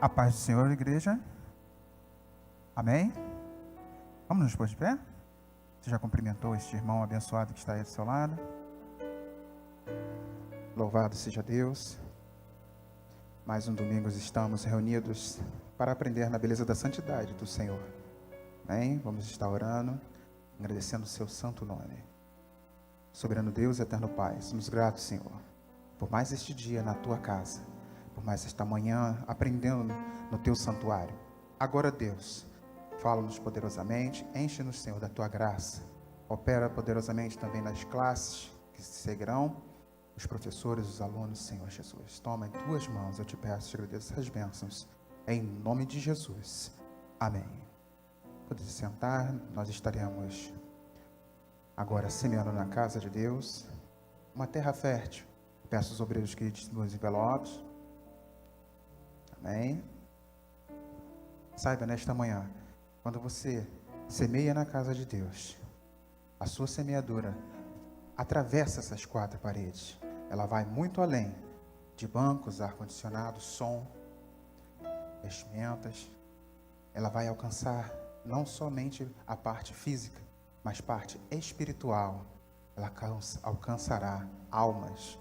A paz do Senhor, igreja. Amém? Vamos nos pôr de pé? Você já cumprimentou este irmão abençoado que está aí do seu lado? Louvado seja Deus. Mais um domingo estamos reunidos para aprender na beleza da santidade do Senhor. Amém? Vamos estar orando, agradecendo o seu santo nome. Soberano Deus, eterno Pai, somos gratos, Senhor, por mais este dia na tua casa, por mais esta manhã aprendendo no teu santuário. Agora, Deus, fala-nos poderosamente, enche-nos, Senhor, da tua graça. Opera poderosamente também nas classes que se seguirão, os professores, os alunos, Senhor Jesus. Toma em tuas mãos, eu te peço, te agradeço essas bênçãos, em nome de Jesus. Amém. Pode se sentar, nós estaremos agora semeando na casa de Deus, uma terra fértil. Peço aos obreiros que distribuam os envelopes. Amém. Saiba nesta manhã, quando você semeia na casa de Deus, a sua semeadura atravessa essas quatro paredes. Ela vai muito além de bancos, ar-condicionado, som, vestimentas. Ela vai alcançar não somente a parte física, mas parte espiritual. Ela alcançará almas.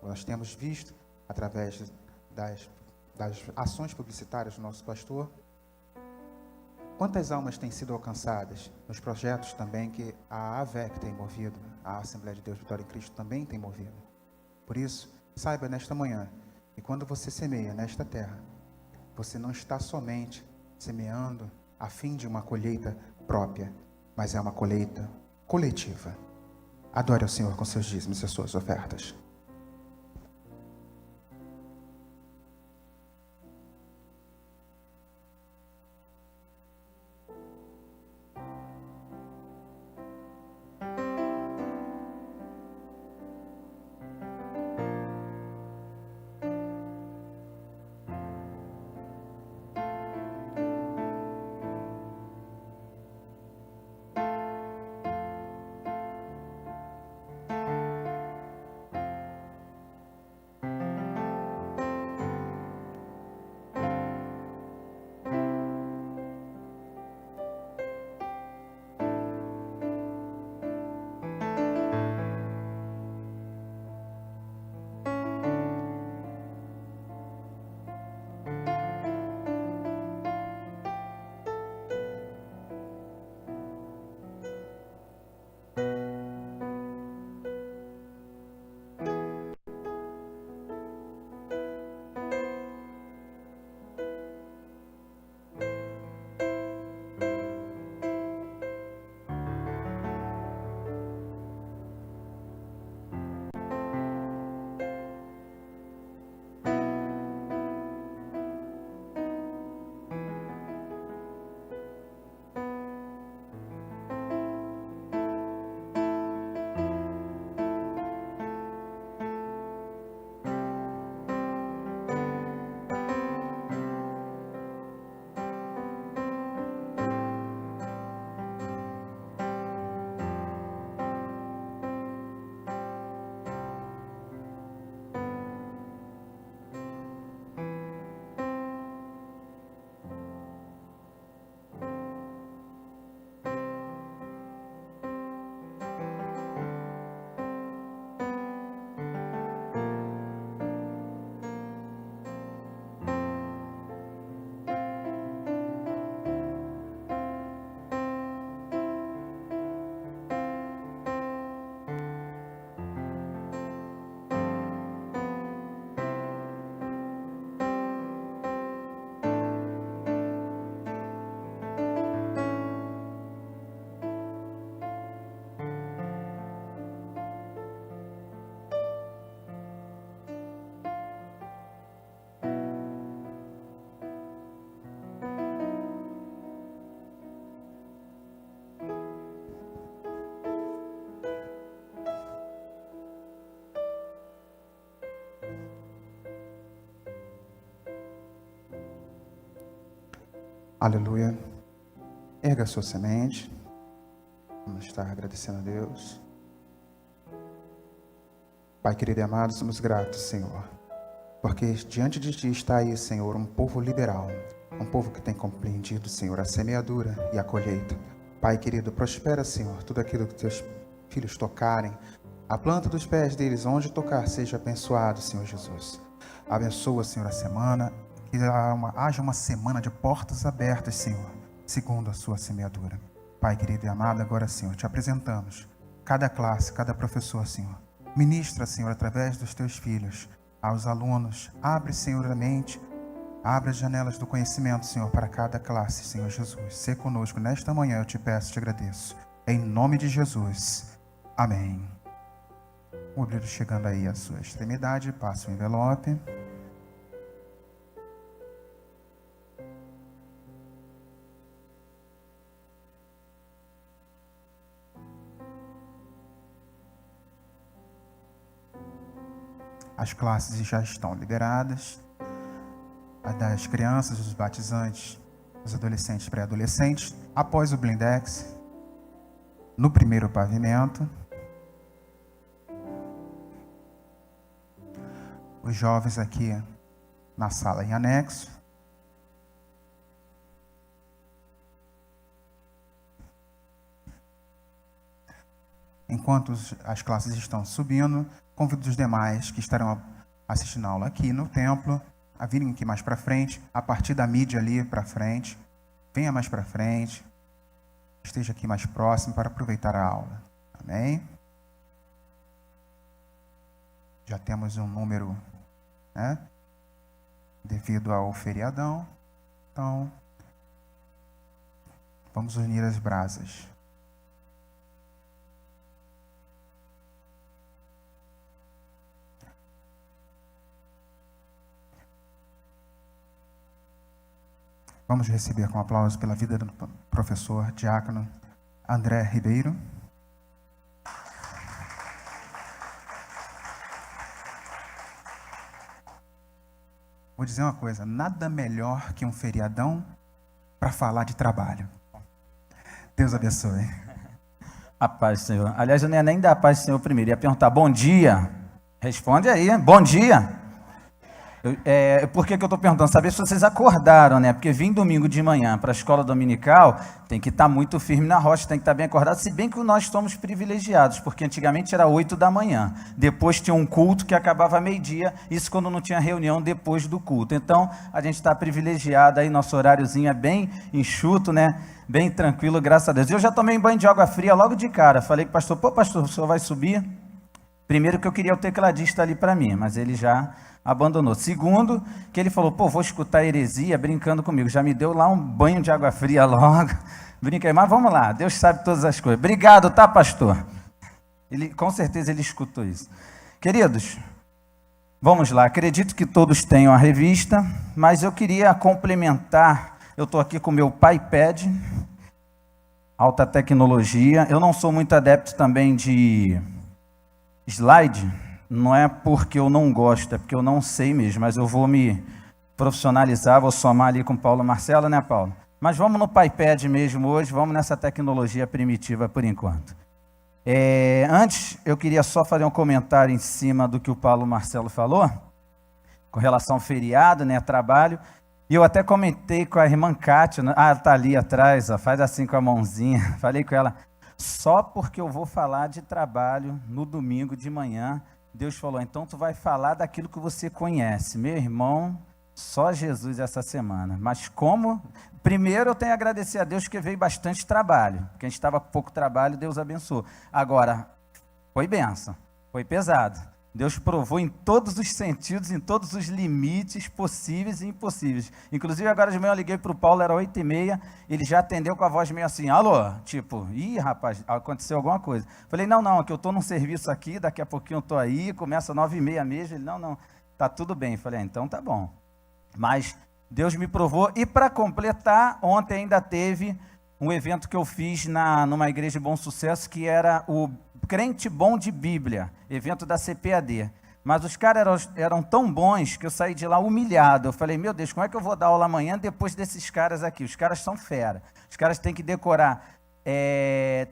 Nós temos visto, através das ações publicitárias do nosso pastor, quantas almas têm sido alcançadas nos projetos também que a AVEC tem movido, a Assembleia de Deus Vitória em Cristo também tem movido. Por isso, saiba nesta manhã que quando você semeia nesta terra, você não está somente semeando a fim de uma colheita própria, mas é uma colheita coletiva. Adore ao Senhor com seus dízimos e as suas ofertas. Aleluia. Erga a sua semente. Vamos estar agradecendo a Deus. Pai querido e amado, somos gratos, Senhor, porque diante de Ti está aí, Senhor, um povo liberal, um povo que tem compreendido, Senhor, a semeadura e a colheita. Pai querido, prospera, Senhor, tudo aquilo que Teus filhos tocarem, a planta dos pés deles, onde tocar, seja abençoado, Senhor Jesus. Abençoa, Senhor, a semana, que haja uma semana de portas abertas, Senhor, segundo a Sua semeadura. Pai querido e amado, agora, Senhor, Te apresentamos cada classe, cada professor, Senhor. Ministra, Senhor, através dos Teus filhos, aos alunos. Abre, Senhor, a mente, abre as janelas do conhecimento, Senhor, para cada classe, Senhor Jesus. Sê conosco nesta manhã, eu Te peço, Te agradeço. Em nome de Jesus. Amém. O obreiro chegando aí à sua extremidade, passa o envelope. As classes já estão liberadas. A das crianças, os batizantes, os adolescentes e pré-adolescentes, após o blindex, no primeiro pavimento. Os jovens aqui na sala em anexo. Enquanto as classes estão subindo, convido os demais que estarão assistindo a aula aqui no templo a virem aqui mais para frente, a partir da mídia ali para frente. Venha mais para frente, esteja aqui mais próximo para aproveitar a aula. Amém? Já temos um número, né, devido ao feriadão. Então, vamos unir as brasas. Vamos receber com aplauso pela vida do professor diácono André Ribeiro. Vou dizer uma coisa, nada melhor que um feriadão para falar de trabalho. Deus abençoe. A paz do Senhor. Aliás, eu não ia nem dar a paz do Senhor primeiro, ia perguntar, bom dia. Responde aí, bom dia. Por que eu estou perguntando? Saber se vocês acordaram, né? Porque vir domingo de manhã para a escola dominical tem que estar muito firme na rocha, tem que estar bem acordado, se bem que nós somos privilegiados, porque antigamente era 8 da manhã, depois tinha um culto que acabava meio-dia, isso quando não tinha reunião depois do culto. Então, a gente está privilegiado aí, nosso horáriozinho é bem enxuto, né? Bem tranquilo, graças a Deus. Eu já tomei um banho de água fria logo de cara, falei com o pastor, pastor, o senhor vai subir? Primeiro que eu queria o tecladista ali para mim, mas ele já abandonou. Segundo, que ele falou, vou escutar heresia brincando comigo. Já me deu lá um banho de água fria logo. Brinquei, mas vamos lá, Deus sabe todas as coisas. Obrigado, tá, pastor? Com certeza ele escutou isso. Queridos, vamos lá. Acredito que todos tenham a revista, mas eu queria complementar. Eu estou aqui com o meu iPad, alta tecnologia. Eu não sou muito adepto também de slide. Não é porque eu não gosto, é porque eu não sei mesmo, mas eu vou me profissionalizar, vou somar ali com o Paulo Marcelo, né, Paulo? Mas vamos no iPad mesmo hoje, vamos nessa tecnologia primitiva por enquanto. Antes, eu queria só fazer um comentário em cima do que o Paulo Marcelo falou, com relação ao feriado, né, trabalho, e eu até comentei com a irmã Kátia, ela está ali atrás, faz assim com a mãozinha, falei com ela, só porque eu vou falar de trabalho no domingo de manhã, Deus falou, então tu vai falar daquilo que você conhece. Meu irmão, só Jesus essa semana. Mas como? Primeiro eu tenho a agradecer a Deus que veio bastante trabalho. Porque a gente estava com pouco trabalho, Deus abençoou. Agora, foi bênção, foi pesado. Deus provou em todos os sentidos, em todos os limites possíveis e impossíveis. Inclusive, agora de manhã eu liguei para o Paulo, era 8h30, ele já atendeu com a voz meio assim, alô? Tipo, rapaz, aconteceu alguma coisa. Falei, não, que eu estou num serviço aqui, daqui a pouquinho eu estou aí, começa 9h30 mesmo. Ele, não, tá tudo bem. Falei, então tá bom. Mas Deus me provou, e para completar, ontem ainda teve um evento que eu fiz numa igreja de Bom Sucesso, que era o Crente Bom de Bíblia, evento da CPAD. Mas os caras eram tão bons que eu saí de lá humilhado. Eu falei, meu Deus, como é que eu vou dar aula amanhã depois desses caras aqui? Os caras são fera. Os caras têm que decorar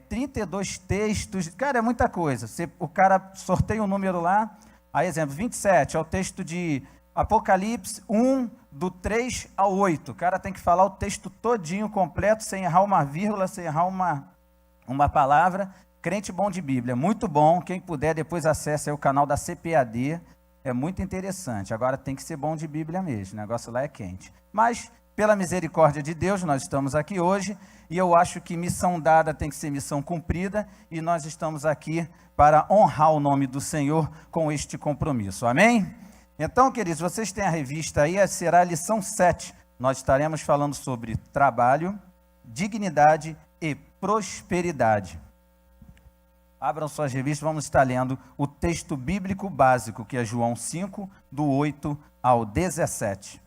32 textos. Cara, é muita coisa. O cara sorteia um número lá, aí exemplo, 27 é o texto de Apocalipse 1, do 3 ao 8. O cara tem que falar o texto todinho, completo, sem errar uma vírgula, sem errar uma palavra. Crente bom de Bíblia, muito bom. Quem puder, depois acesse aí o canal da CPAD. É muito interessante. Agora tem que ser bom de Bíblia mesmo. O negócio lá é quente. Mas, pela misericórdia de Deus, nós estamos aqui hoje. E eu acho que missão dada tem que ser missão cumprida. E nós estamos aqui para honrar o nome do Senhor com este compromisso. Amém? Então, queridos, vocês têm a revista aí, será a lição 7. Nós estaremos falando sobre trabalho, dignidade e prosperidade. Abram suas revistas, vamos estar lendo o texto bíblico básico, que é João 5, do 8 ao 17.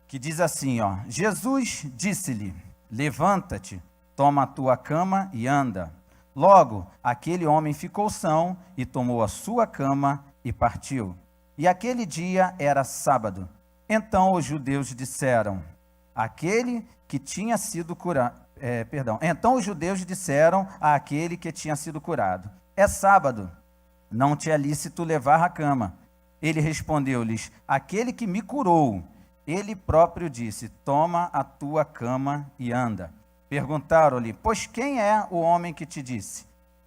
Que diz assim, ó: Jesus disse-lhe: levanta-te, toma a tua cama e anda. Logo, aquele homem ficou são e tomou a sua cama e partiu. E aquele dia era sábado. Então os judeus disseram, Então os judeus disseram àquele que tinha sido curado: é sábado, não te é lícito levar a cama. Ele respondeu-lhes: aquele que me curou. Ele próprio disse: toma a tua cama e anda. Perguntaram-lhe: pois quem é o homem que te disse: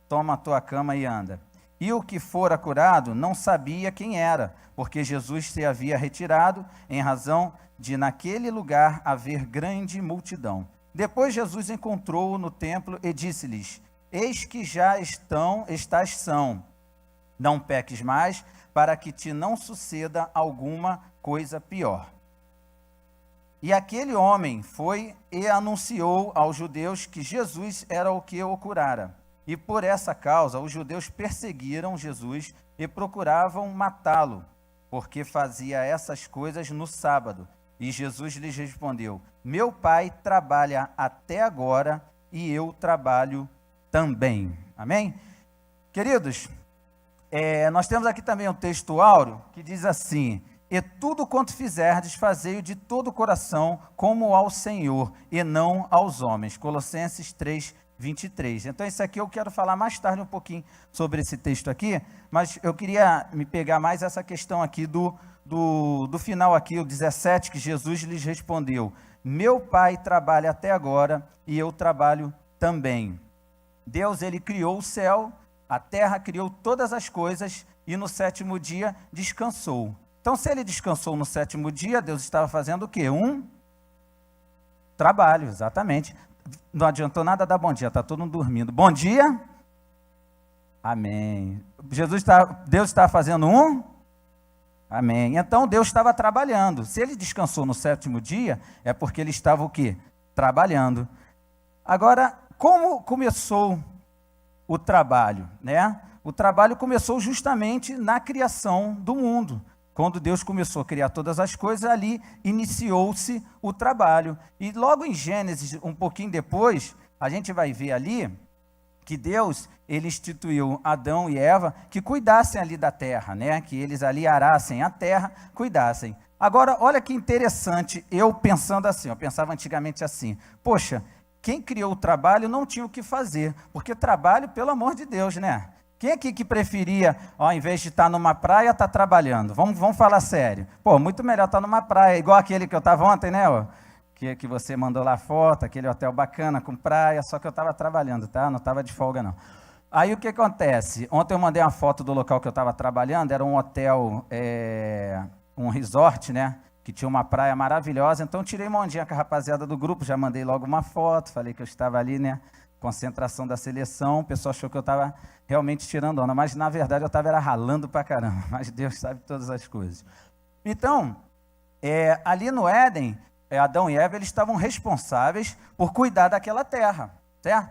toma a tua cama e anda? E o que fora curado não sabia quem era, porque Jesus se havia retirado, em razão de naquele lugar haver grande multidão. Depois Jesus encontrou-o no templo e disse-lhes: eis que já estás são, não peques mais, para que te não suceda alguma coisa pior. E aquele homem foi e anunciou aos judeus que Jesus era o que o curara. E por essa causa os judeus perseguiram Jesus e procuravam matá-lo, porque fazia essas coisas no sábado. E Jesus lhes respondeu: meu Pai trabalha até agora e eu trabalho também. Amém? Queridos, nós temos aqui também um texto áureo que diz assim: e tudo quanto fizerdes, fazei-o de todo o coração, como ao Senhor, e não aos homens. Colossenses 3, 23. Então, isso aqui eu quero falar mais tarde um pouquinho sobre esse texto aqui, mas eu queria me pegar mais essa questão aqui do final aqui, o 17, que Jesus lhes respondeu: meu Pai trabalha até agora e eu trabalho também. Deus, ele criou o céu, a terra, criou todas as coisas e no sétimo dia descansou. Então, se ele descansou no sétimo dia, Deus estava fazendo o quê? Um trabalho, exatamente. Não adiantou nada dar bom dia, está todo mundo dormindo. Bom dia. Amém. Deus estava fazendo um? Amém. Então, Deus estava trabalhando. Se ele descansou no sétimo dia, é porque ele estava o quê? Trabalhando. Agora, como começou o trabalho, né? O trabalho começou justamente na criação do mundo. Quando Deus começou a criar todas as coisas, ali iniciou-se o trabalho. E logo em Gênesis, um pouquinho depois, a gente vai ver ali que Deus, ele instituiu Adão e Eva que cuidassem ali da terra, né? Que eles ali arassem a terra, cuidassem. Agora, olha que interessante, eu pensando assim, eu pensava antigamente assim: poxa, quem criou o trabalho não tinha o que fazer, porque trabalho, pelo amor de Deus, né? Quem aqui que preferia, ao invés de estar numa praia, estar trabalhando? Vamos falar sério. Pô, muito melhor estar numa praia, igual aquele que eu estava ontem, né? Ó, que você mandou lá foto, aquele hotel bacana com praia, só que eu estava trabalhando, tá? Não estava de folga, não. Aí o que acontece? Ontem eu mandei uma foto do local que eu estava trabalhando, era um hotel, um resort, né? Que tinha uma praia maravilhosa, então tirei uma ondinha com a rapaziada do grupo, já mandei logo uma foto, falei que eu estava ali, né? Concentração da seleção, o pessoal achou que eu estava realmente tirando onda, mas na verdade eu estava ralando pra caramba, mas Deus sabe todas as coisas. Então, ali no Éden, Adão e Eva, eles estavam responsáveis por cuidar daquela terra, certo?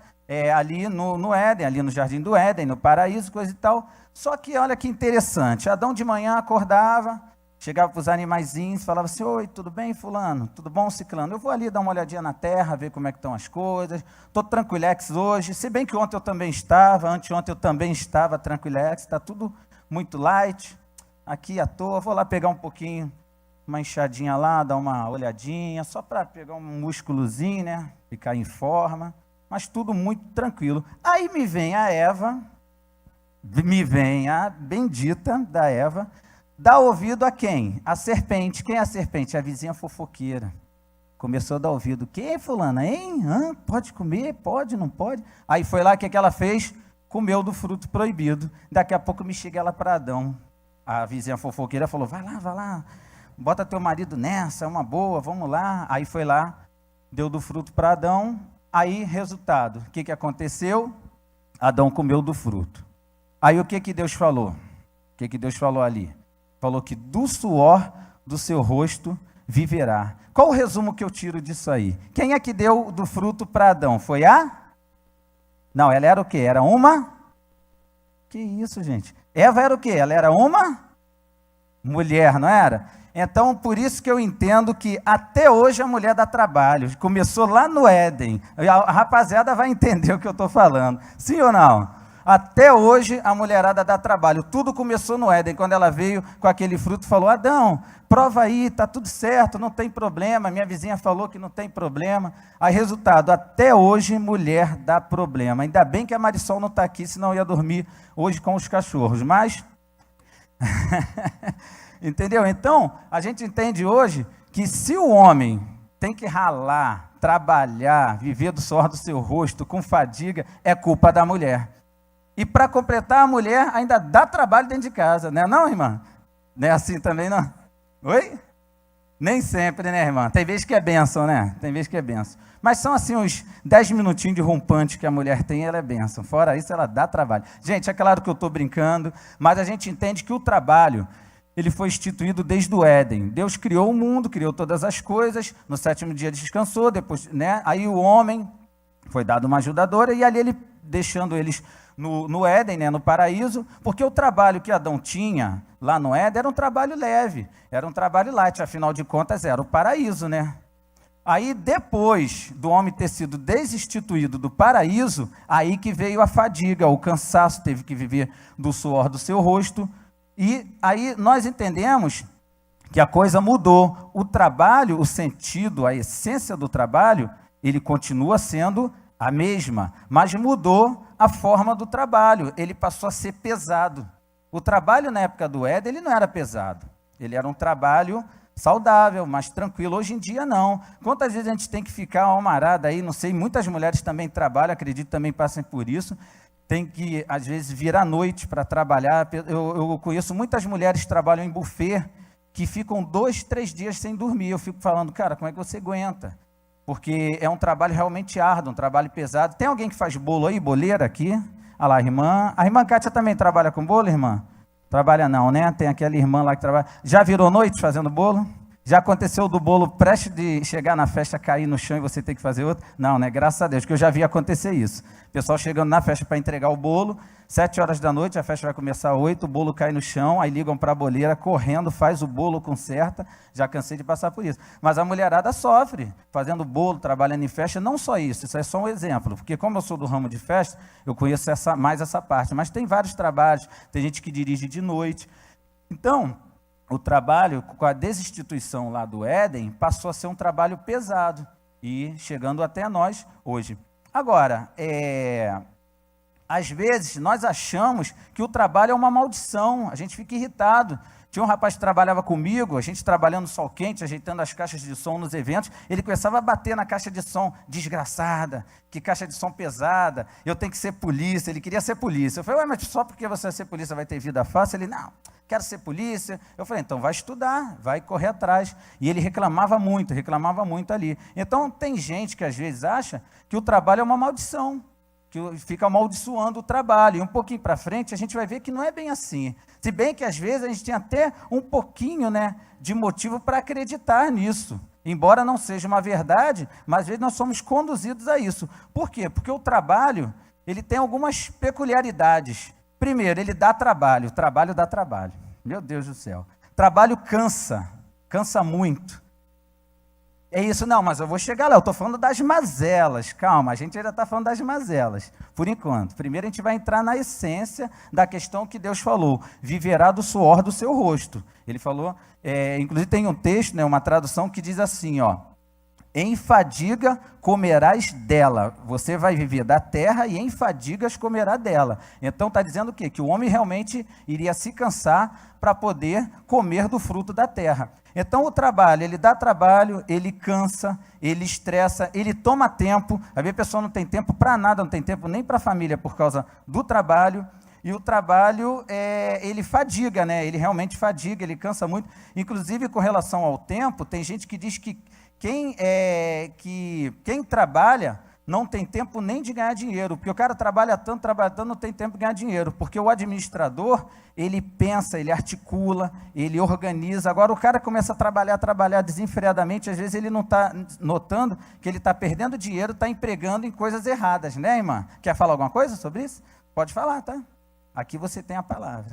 Ali no Éden, ali no jardim do Éden, no paraíso, coisa e tal. Só que olha que interessante, Adão de manhã acordava, chegava para os animaizinhos, falava assim: oi, tudo bem, fulano? Tudo bom, ciclano? Eu vou ali dar uma olhadinha na terra, ver como é que estão as coisas. Estou tranquilex hoje, se bem que ontem eu também estava, anteontem eu também estava tranquilex, está tudo muito light, aqui à toa. Vou lá pegar um pouquinho, uma enxadinha lá, dar uma olhadinha, só para pegar um músculozinho, né? Ficar em forma, mas tudo muito tranquilo. Aí me vem a bendita da Eva, dá ouvido a quem? A serpente. Quem é a serpente? A vizinha fofoqueira. Começou a dar ouvido. Que, fulana, hein? Pode comer? Pode, não pode? Aí foi lá, o que ela fez? Comeu do fruto proibido. Daqui a pouco me chega ela para Adão. A vizinha fofoqueira falou, vai lá, bota teu marido nessa, é uma boa, vamos lá. Aí foi lá, deu do fruto para Adão. Aí, resultado, o que aconteceu? Adão comeu do fruto. Aí o que Deus falou? O que Deus falou ali? Falou que do suor do seu rosto viverá. Qual o resumo que eu tiro disso aí? Quem é que deu do fruto para Adão? Foi a? Não, ela era o quê? Era uma? Que isso, gente? Eva era o quê? Ela era uma mulher, não era? Então, por isso que eu entendo que até hoje a mulher dá trabalho. Começou lá no Éden. A rapaziada vai entender o que eu estou falando. Sim ou não? Até hoje a mulherada dá trabalho. Tudo começou no Éden, quando ela veio com aquele fruto e falou, Adão, prova aí, está tudo certo, não tem problema. Minha vizinha falou que não tem problema. Aí, resultado, até hoje mulher dá problema. Ainda bem que a Marisol não está aqui, senão eu ia dormir hoje com os cachorros. Mas, entendeu? Então, a gente entende hoje que se o homem tem que ralar, trabalhar, viver do suor do seu rosto, com fadiga, é culpa da mulher. E para completar, a mulher ainda dá trabalho dentro de casa, né? Não, irmã? Não é assim também, não? Oi? Nem sempre, né, irmã? Tem vezes que é bênção, né? Tem vezes que é bênção. Mas são assim uns 10 minutinhos de rompante que a mulher tem, ela é bênção. Fora isso, ela dá trabalho. Gente, é claro que eu estou brincando, mas a gente entende que o trabalho, ele foi instituído desde o Éden. Deus criou o mundo, criou todas as coisas, no 7º dia descansou, depois, né? Aí o homem foi dado uma ajudadora e ali ele, deixando eles no Éden, né, no paraíso, porque o trabalho que Adão tinha lá no Éden era um trabalho leve, era um trabalho light, afinal de contas era o paraíso, né? Aí depois do homem ter sido desinstituído do paraíso, aí que veio a fadiga, o cansaço, teve que viver do suor do seu rosto, e aí nós entendemos que a coisa mudou, o trabalho, o sentido, a essência do trabalho, ele continua sendo a mesma, mas mudou a forma do trabalho, ele passou a ser pesado. O trabalho na época do Éden, ele não era pesado, ele era um trabalho saudável, mais tranquilo. Hoje em dia não. Quantas vezes a gente tem que ficar almarada aí, não sei, muitas mulheres também trabalham, acredito também passem por isso, tem que às vezes vir à noite para trabalhar. Eu conheço muitas mulheres que trabalham em buffet, que ficam 2, 3 dias sem dormir. Eu fico falando, cara, como é que você aguenta? Porque é um trabalho realmente árduo, um trabalho pesado. Tem alguém que faz bolo aí, boleira aqui? Olha lá, a irmã Kátia também trabalha com bolo, irmã? Trabalha não, né? Tem aquela irmã lá que trabalha. Já virou noite fazendo bolo? Já aconteceu do bolo prestes de chegar na festa, cair no chão e você ter que fazer outro? Não, né? Graças a Deus, que eu já vi acontecer isso. O pessoal chegando na festa para entregar o bolo, 7 horas da noite, a festa vai começar às 8, o bolo cai no chão, aí ligam para a boleira, correndo, faz o bolo, conserta. Já cansei de passar por isso. Mas a mulherada sofre, fazendo bolo, trabalhando em festa. Não só isso é só um exemplo, porque como eu sou do ramo de festa, eu conheço mais essa parte. Mas tem vários trabalhos, tem gente que dirige de noite. Então, o trabalho, com a desinstituição lá do Éden, passou a ser um trabalho pesado, e chegando até nós hoje. Agora, às vezes nós achamos que o trabalho é uma maldição, a gente fica irritado. Tinha um rapaz que trabalhava comigo, a gente trabalhando no sol quente, ajeitando as caixas de som nos eventos, ele começava a bater na caixa de som, desgraçada, que caixa de som pesada, eu tenho que ser polícia, ele queria ser polícia. Eu falei, ué, mas só porque você vai ser polícia vai ter vida fácil? Ele, não, quero ser polícia. Eu falei, então vai estudar, vai correr atrás. E ele reclamava muito ali. Então tem gente que às vezes acha que o trabalho é uma maldição, que fica amaldiçoando o trabalho, e um pouquinho para frente a gente vai ver que não é bem assim, se bem que às vezes a gente tem até um pouquinho, né, de motivo para acreditar nisso, embora não seja uma verdade, mas às vezes nós somos conduzidos a isso. Por quê? Porque o trabalho, ele tem algumas peculiaridades. Primeiro, ele dá trabalho, o trabalho dá trabalho, meu Deus do céu, trabalho cansa muito. É isso, não, mas eu vou chegar lá, eu estou falando das mazelas, calma, a gente ainda está falando das mazelas, por enquanto. Primeiro a gente vai entrar na essência da questão que Deus falou, viverá do suor do seu rosto. Ele falou, inclusive tem um texto, né, uma tradução que diz assim, ó, em fadiga comerás dela. Você vai viver da terra e em fadigas comerá dela. Então está dizendo o quê? Que o homem realmente iria se cansar para poder comer do fruto da terra. Então o trabalho, ele dá trabalho, ele cansa, ele estressa, ele toma tempo. Às vezes a pessoa não tem tempo para nada, não tem tempo nem para a família por causa do trabalho. E o trabalho, ele fadiga, né? Ele realmente fadiga, ele cansa muito. Inclusive, com relação ao tempo, tem gente que diz que quem trabalha não tem tempo nem de ganhar dinheiro, porque o cara trabalha tanto, não tem tempo de ganhar dinheiro, porque o administrador, ele pensa, ele articula, ele organiza. Agora o cara começa a trabalhar desenfreadamente, às vezes ele não está notando que ele está perdendo dinheiro, está empregando em coisas erradas, né, irmã? Quer falar alguma coisa sobre isso? Pode falar, tá? Aqui você tem a palavra.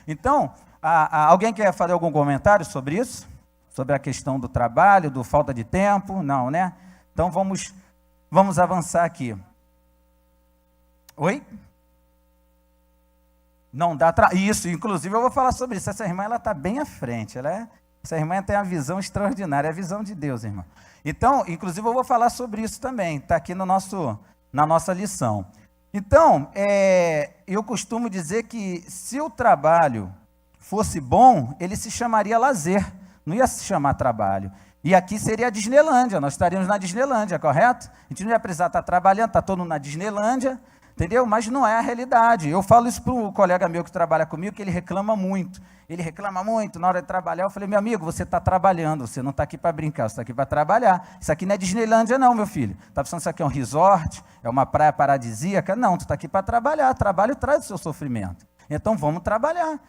Então, alguém quer fazer algum comentário sobre isso? Sobre a questão do trabalho, do falta de tempo? Não, né? Então vamos avançar aqui. Oi? Não dá isso, inclusive eu vou falar sobre isso. Essa irmã, ela está bem à frente. Essa irmã tem uma visão extraordinária, é a visão de Deus, irmã. Então, inclusive eu vou falar sobre isso também. Está aqui na nossa lição. Então, eu costumo dizer que se o trabalho fosse bom, ele se chamaria lazer, não ia se chamar trabalho. E aqui seria a Disneylândia, nós estaríamos na Disneylândia, correto? A gente não ia precisar estar trabalhando, está todo mundo na Disneylândia, entendeu? Mas não é a realidade. Eu falo isso para o colega meu que trabalha comigo, que ele reclama muito. Ele reclama muito na hora de trabalhar. Eu falei, meu amigo, você está trabalhando, você não está aqui para brincar, você está aqui para trabalhar. Isso aqui não é Disneylândia não, meu filho. Está pensando que isso aqui é um resort, é uma praia paradisíaca? Não, tu está aqui para trabalhar. Trabalho traz o seu sofrimento. Então vamos trabalhar.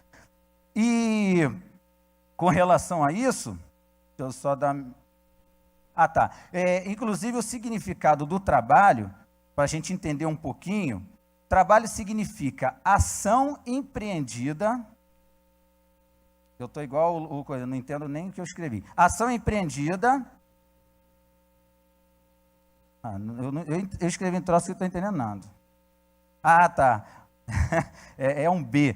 E com relação a isso, deixa eu só dar... tá. Inclusive o significado do trabalho, para a gente entender um pouquinho, trabalho significa ação empreendida. Eu estou igual eu não entendo nem o que eu escrevi. Ação empreendida. Eu escrevi um troço que eu não estou entendendo nada. Tá. É um B.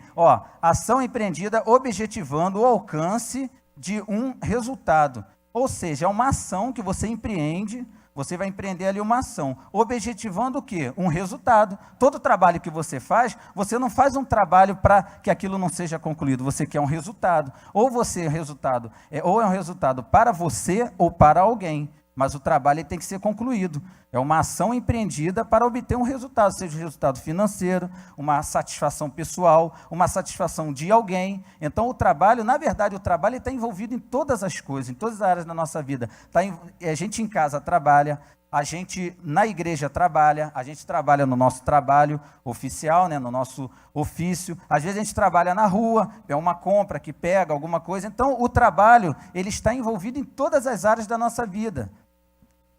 Ação empreendida objetivando o alcance de um resultado. Ou seja, é uma ação que você empreende. Você vai empreender ali uma ação, objetivando o quê? Um resultado. Todo trabalho que você faz, você não faz um trabalho para que aquilo não seja concluído, você quer um resultado. Ou é um resultado para você ou para alguém, mas o trabalho tem que ser concluído. É uma ação empreendida para obter um resultado, seja um resultado financeiro, uma satisfação pessoal, uma satisfação de alguém. Então o trabalho, na verdade, o trabalho está envolvido em todas as coisas, em todas as áreas da nossa vida. A gente em casa trabalha, a gente na igreja trabalha, a gente trabalha no nosso trabalho oficial, né, no nosso ofício. Às vezes a gente trabalha na rua, é uma compra que pega alguma coisa. Então o trabalho, ele está envolvido em todas as áreas da nossa vida.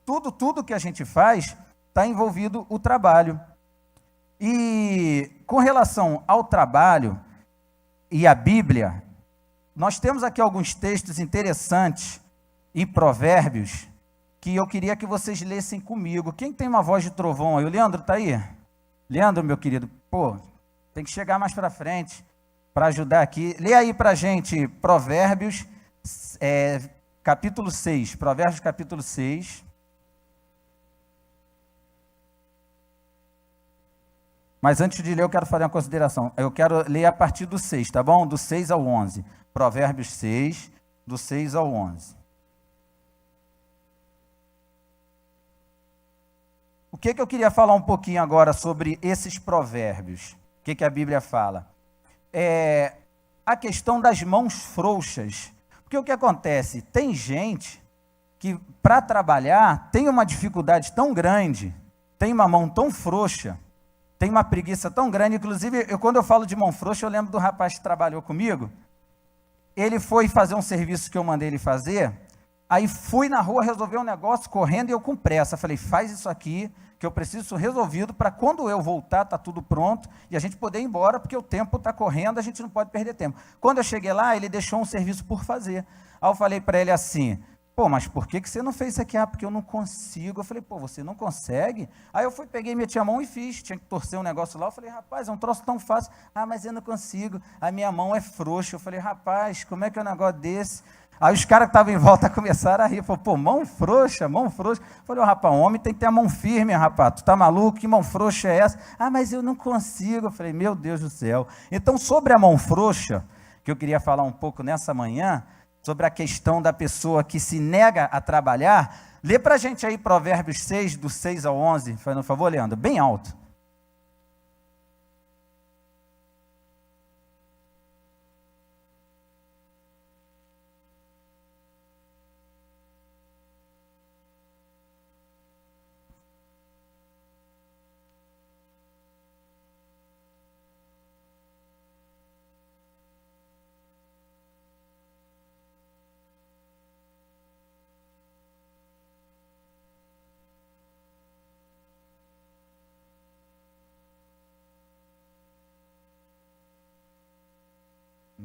Tudo que a gente faz está envolvido o trabalho. E com relação ao trabalho e à Bíblia, nós temos aqui alguns textos interessantes em Provérbios que eu queria que vocês lessem comigo. Quem tem uma voz de trovão aí? O Leandro está aí? Leandro, meu querido, tem que chegar mais para frente para ajudar aqui. Lê aí para a gente Provérbios, capítulo 6. Provérbios, capítulo 6. Mas antes de ler, eu quero fazer uma consideração. Eu quero ler a partir do 6, tá bom? Do 6 ao 11. Provérbios 6, do 6 ao 11. O que eu queria falar um pouquinho agora sobre esses provérbios? O que a Bíblia fala? A questão das mãos frouxas. Porque o que acontece? Tem gente que, para trabalhar, tem uma dificuldade tão grande, tem uma mão tão frouxa, tem uma preguiça tão grande. Inclusive, quando eu falo de mão frouxa, eu lembro do rapaz que trabalhou comigo. Ele foi fazer um serviço que eu mandei ele fazer, aí fui na rua resolver um negócio correndo e eu com pressa. Falei, faz isso aqui, que eu preciso isso resolvido para quando eu voltar, está tudo pronto, e a gente poder ir embora, porque o tempo está correndo, a gente não pode perder tempo. Quando eu cheguei lá, ele deixou um serviço por fazer. Aí eu falei para ele assim, mas por que você não fez isso aqui? Porque eu não consigo. Eu falei, você não consegue? Aí eu peguei, meti a mão e fiz. Tinha que torcer um negócio lá. Eu falei, rapaz, é um troço tão fácil. Mas eu não consigo. A minha mão é frouxa. Eu falei, rapaz, como é que é um negócio desse? Aí os caras que estavam em volta começaram a rir. Falaram, pô, mão frouxa, mão frouxa. Eu falei, rapaz, o homem tem que ter a mão firme, rapaz. Tu tá maluco? Que mão frouxa é essa? Ah, mas eu não consigo. Eu falei, meu Deus do céu. Então, sobre a mão frouxa, que eu queria falar um pouco nessa manhã, sobre a questão da pessoa que se nega a trabalhar, lê pra gente aí Provérbios 6, do 6 ao 11. Faz um favor, Leandro, bem alto.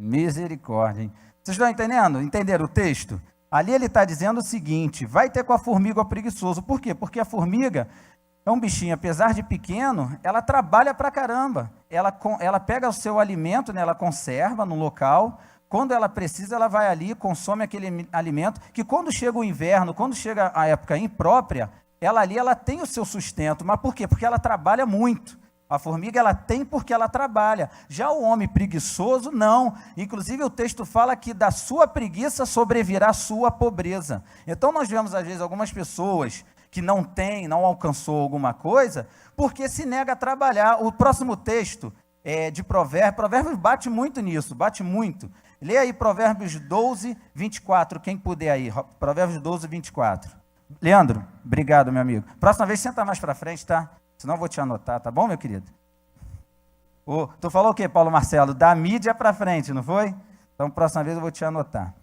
Misericórdia, hein? Vocês estão entendendo? Entenderam o texto? Ali ele está dizendo o seguinte, vai ter com a formiga o preguiçoso. Por quê? Porque a formiga é um bichinho, apesar de pequeno, ela trabalha pra caramba. Ela pega o seu alimento, né, ela conserva no local. Quando ela precisa, ela vai ali, consome aquele alimento, que quando chega o inverno, quando chega a época imprópria, ela tem o seu sustento. Mas por quê? Porque ela trabalha muito. A formiga, ela tem porque ela trabalha. Já o homem preguiçoso, não. Inclusive, o texto fala que da sua preguiça sobrevirá a sua pobreza. Então, nós vemos, às vezes, algumas pessoas que não alcançou alguma coisa, porque se nega a trabalhar. O próximo texto é de Provérbios bate muito nisso, bate muito. Lê aí Provérbios 12, 24, quem puder aí. Provérbios 12, 24. Leandro, obrigado, meu amigo. Próxima vez, senta mais para frente, tá? Senão eu vou te anotar, tá bom, meu querido? Tu falou o quê, Paulo Marcelo? Da mídia para frente, não foi? Então, próxima vez eu vou te anotar.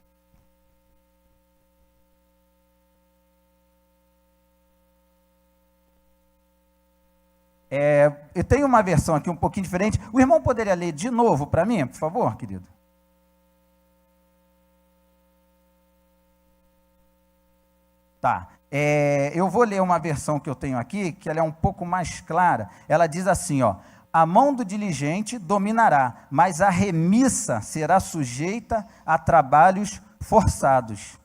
Eu tenho uma versão aqui um pouquinho diferente. O irmão poderia ler de novo para mim, por favor, querido? Tá. Eu vou ler uma versão que eu tenho aqui, que ela é um pouco mais clara. Ela diz assim, ó, a mão do diligente dominará, mas a remissa será sujeita a trabalhos forçados.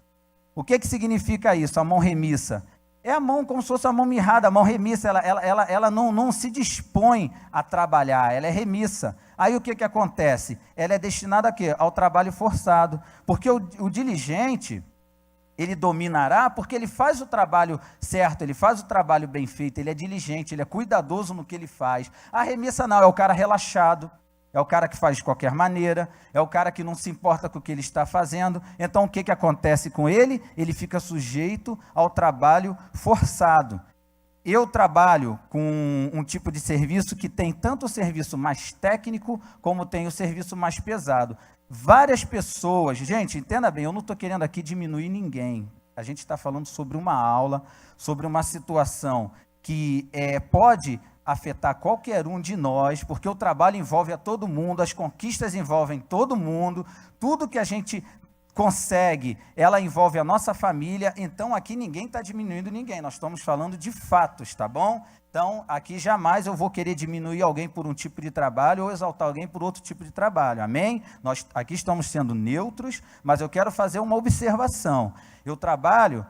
O que significa isso, a mão remissa? É a mão como se fosse a mão mirrada, a mão remissa, ela não se dispõe a trabalhar, ela é remissa. Aí o que acontece? Ela é destinada a quê? Ao trabalho forçado, porque o diligente, ele dominará porque ele faz o trabalho certo, ele faz o trabalho bem feito, ele é diligente, ele é cuidadoso no que ele faz. A remissa não, é o cara relaxado, é o cara que faz de qualquer maneira, é o cara que não se importa com o que ele está fazendo. Então o que acontece com ele? Ele fica sujeito ao trabalho forçado. Eu trabalho com um tipo de serviço que tem tanto o serviço mais técnico, como tem o serviço mais pesado. Várias pessoas, gente, entenda bem, eu não estou querendo aqui diminuir ninguém. A gente está falando sobre uma aula, sobre uma situação que pode afetar qualquer um de nós, porque o trabalho envolve a todo mundo, as conquistas envolvem todo mundo, tudo que a gente consegue, ela envolve a nossa família. Então aqui ninguém está diminuindo ninguém, nós estamos falando de fatos, tá bom? Então aqui jamais eu vou querer diminuir alguém por um tipo de trabalho ou exaltar alguém por outro tipo de trabalho, amém? Nós aqui estamos sendo neutros, mas eu quero fazer uma observação. Eu trabalho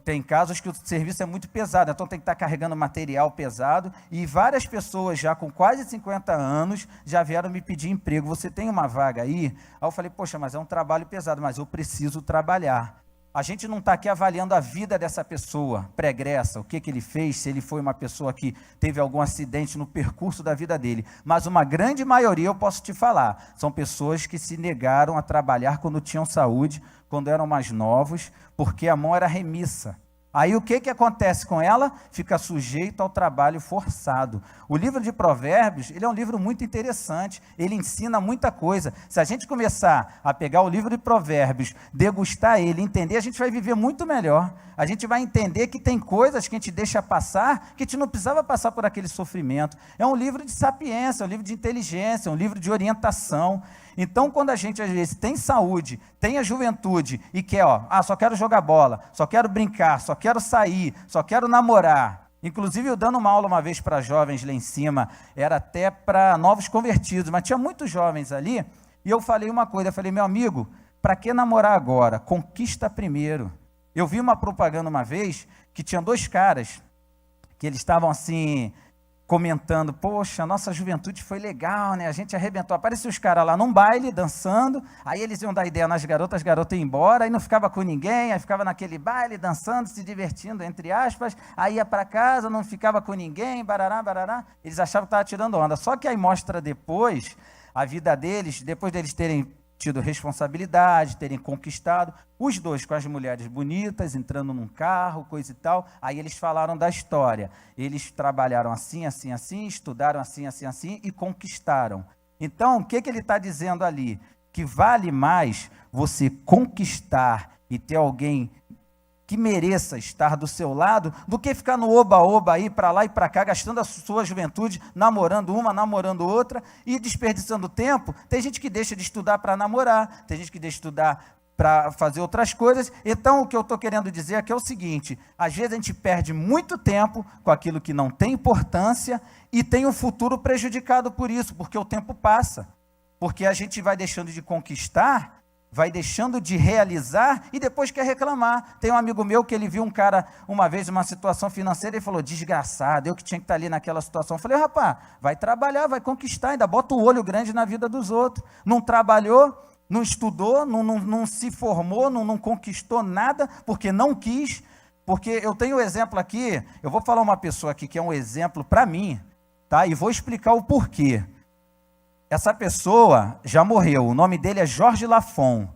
tem casos que o serviço é muito pesado, então tem que estar carregando material pesado, e várias pessoas já com quase 50 anos já vieram me pedir emprego. Você tem uma vaga aí? Aí eu falei, poxa, mas é um trabalho pesado, mas eu preciso trabalhar. A gente não está aqui avaliando a vida dessa pessoa pregressa, o que ele fez, se ele foi uma pessoa que teve algum acidente no percurso da vida dele, mas uma grande maioria, eu posso te falar, são pessoas que se negaram a trabalhar quando tinham saúde, quando eram mais novos, porque a mão era remissa. Aí o que acontece com ela? Fica sujeito ao trabalho forçado. O livro de Provérbios, ele é um livro muito interessante, ele ensina muita coisa. Se a gente começar a pegar o livro de Provérbios, degustar ele, entender, a gente vai viver muito melhor. A gente vai entender que tem coisas que a gente deixa passar, que a gente não precisava passar por aquele sofrimento. É um livro de sapiência, é um livro de inteligência, é um livro de orientação. Então, quando a gente, às vezes, tem saúde, tem a juventude e quer, só quero jogar bola, só quero brincar, só quero sair, só quero namorar. Inclusive, eu dando uma aula uma vez para jovens lá em cima, era até para novos convertidos, mas tinha muitos jovens ali, e eu falei uma coisa, eu falei, meu amigo, para que namorar agora? Conquista primeiro. Eu vi uma propaganda uma vez que tinha 2 caras que eles estavam assim comentando, poxa, nossa juventude foi legal, né? A gente arrebentou. Apareciam os caras lá num baile, dançando, aí eles iam dar ideia nas garotas, as garotas iam embora, aí não ficava com ninguém, aí ficava naquele baile, dançando, se divertindo, entre aspas, aí ia para casa, não ficava com ninguém, barará, barará. Eles achavam que estava tirando onda. Só que aí mostra depois a vida deles, depois deles terem tido responsabilidade, terem conquistado, os 2 com as mulheres bonitas, entrando num carro, coisa e tal, aí eles falaram da história, eles trabalharam assim, assim, assim, estudaram assim, assim, assim, e conquistaram. Então, o que ele está dizendo ali? Que vale mais você conquistar e ter alguém que mereça estar do seu lado, do que ficar no oba-oba aí, para lá e para cá, gastando a sua juventude, namorando uma, namorando outra, e desperdiçando tempo. Tem gente que deixa de estudar para namorar, tem gente que deixa de estudar para fazer outras coisas. Então, o que eu estou querendo dizer aqui é o seguinte, às vezes a gente perde muito tempo com aquilo que não tem importância, e tem um futuro prejudicado por isso, porque o tempo passa, porque a gente vai deixando de conquistar, vai deixando de realizar e depois quer reclamar. Tem um amigo meu que ele viu um cara uma vez numa situação financeira e falou, desgraçado, eu que tinha que estar ali naquela situação. Eu falei, rapaz, vai trabalhar, vai conquistar, ainda bota o olho grande na vida dos outros. Não trabalhou, não estudou, não se formou, não conquistou nada, porque não quis. Porque eu tenho um exemplo aqui, eu vou falar uma pessoa aqui que é um exemplo para mim, tá? E vou explicar o porquê. Essa pessoa já morreu, o nome dele é Jorge Lafon,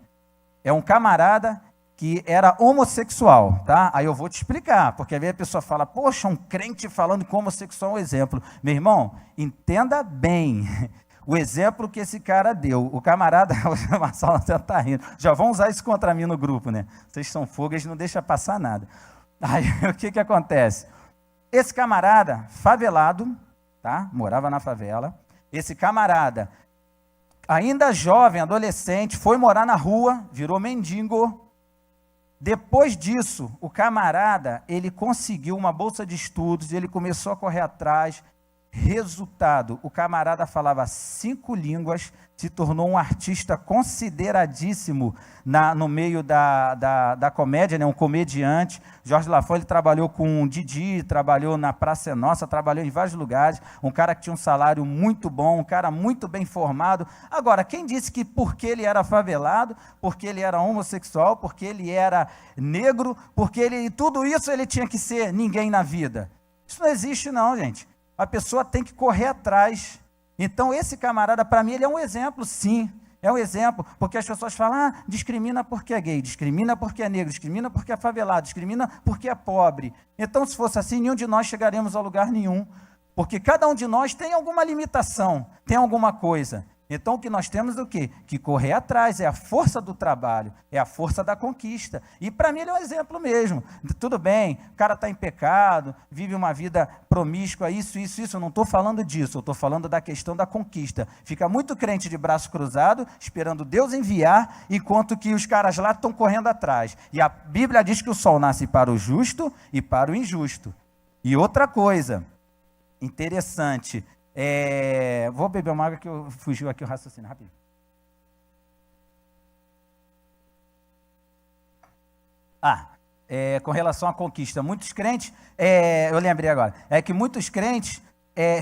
é um camarada que era homossexual, tá? Aí eu vou te explicar, porque aí a pessoa fala, poxa, um crente falando que homossexual é um exemplo. Meu irmão, entenda bem o exemplo que esse cara deu. O camarada, o Marcelo até está rindo, já vão usar isso contra mim no grupo, né? Vocês são fogas, não deixa passar nada. Aí o que acontece? Esse camarada, favelado, tá? Morava na favela. Esse camarada, ainda jovem, adolescente, foi morar na rua, virou mendigo. Depois disso, o camarada, ele conseguiu uma bolsa de estudos, ele começou a correr atrás. Resultado, o camarada falava 5 línguas, se tornou um artista consideradíssimo no meio da comédia, né? Um comediante. Jorge Lafon, ele trabalhou com o Didi, trabalhou na Praça é Nossa, trabalhou em vários lugares, um cara que tinha um salário muito bom, um cara muito bem formado. Agora, quem disse que porque ele era favelado, porque ele era homossexual, porque ele era negro, tudo isso ele tinha que ser ninguém na vida? Isso não existe não, gente. A pessoa tem que correr atrás. Então, esse camarada, para mim, ele é um exemplo, sim. É um exemplo, porque as pessoas falam, discrimina porque é gay, discrimina porque é negro, discrimina porque é favelado, discrimina porque é pobre. Então, se fosse assim, nenhum de nós chegaremos a lugar nenhum. Porque cada um de nós tem alguma limitação, tem alguma coisa. Então, o que nós temos é o quê? Que correr atrás, é a força do trabalho, é a força da conquista. E para mim ele é um exemplo mesmo. Tudo bem, o cara está em pecado, vive uma vida promíscua, isso, eu não estou falando disso, eu estou falando da questão da conquista. Fica muito crente de braço cruzado, esperando Deus enviar, enquanto que os caras lá estão correndo atrás. E a Bíblia diz que o sol nasce para o justo e para o injusto. E outra coisa interessante, vou beber uma água que fugiu aqui o raciocínio, rapidinho. Com relação à conquista, muitos crentes, eu lembrei agora, que muitos crentes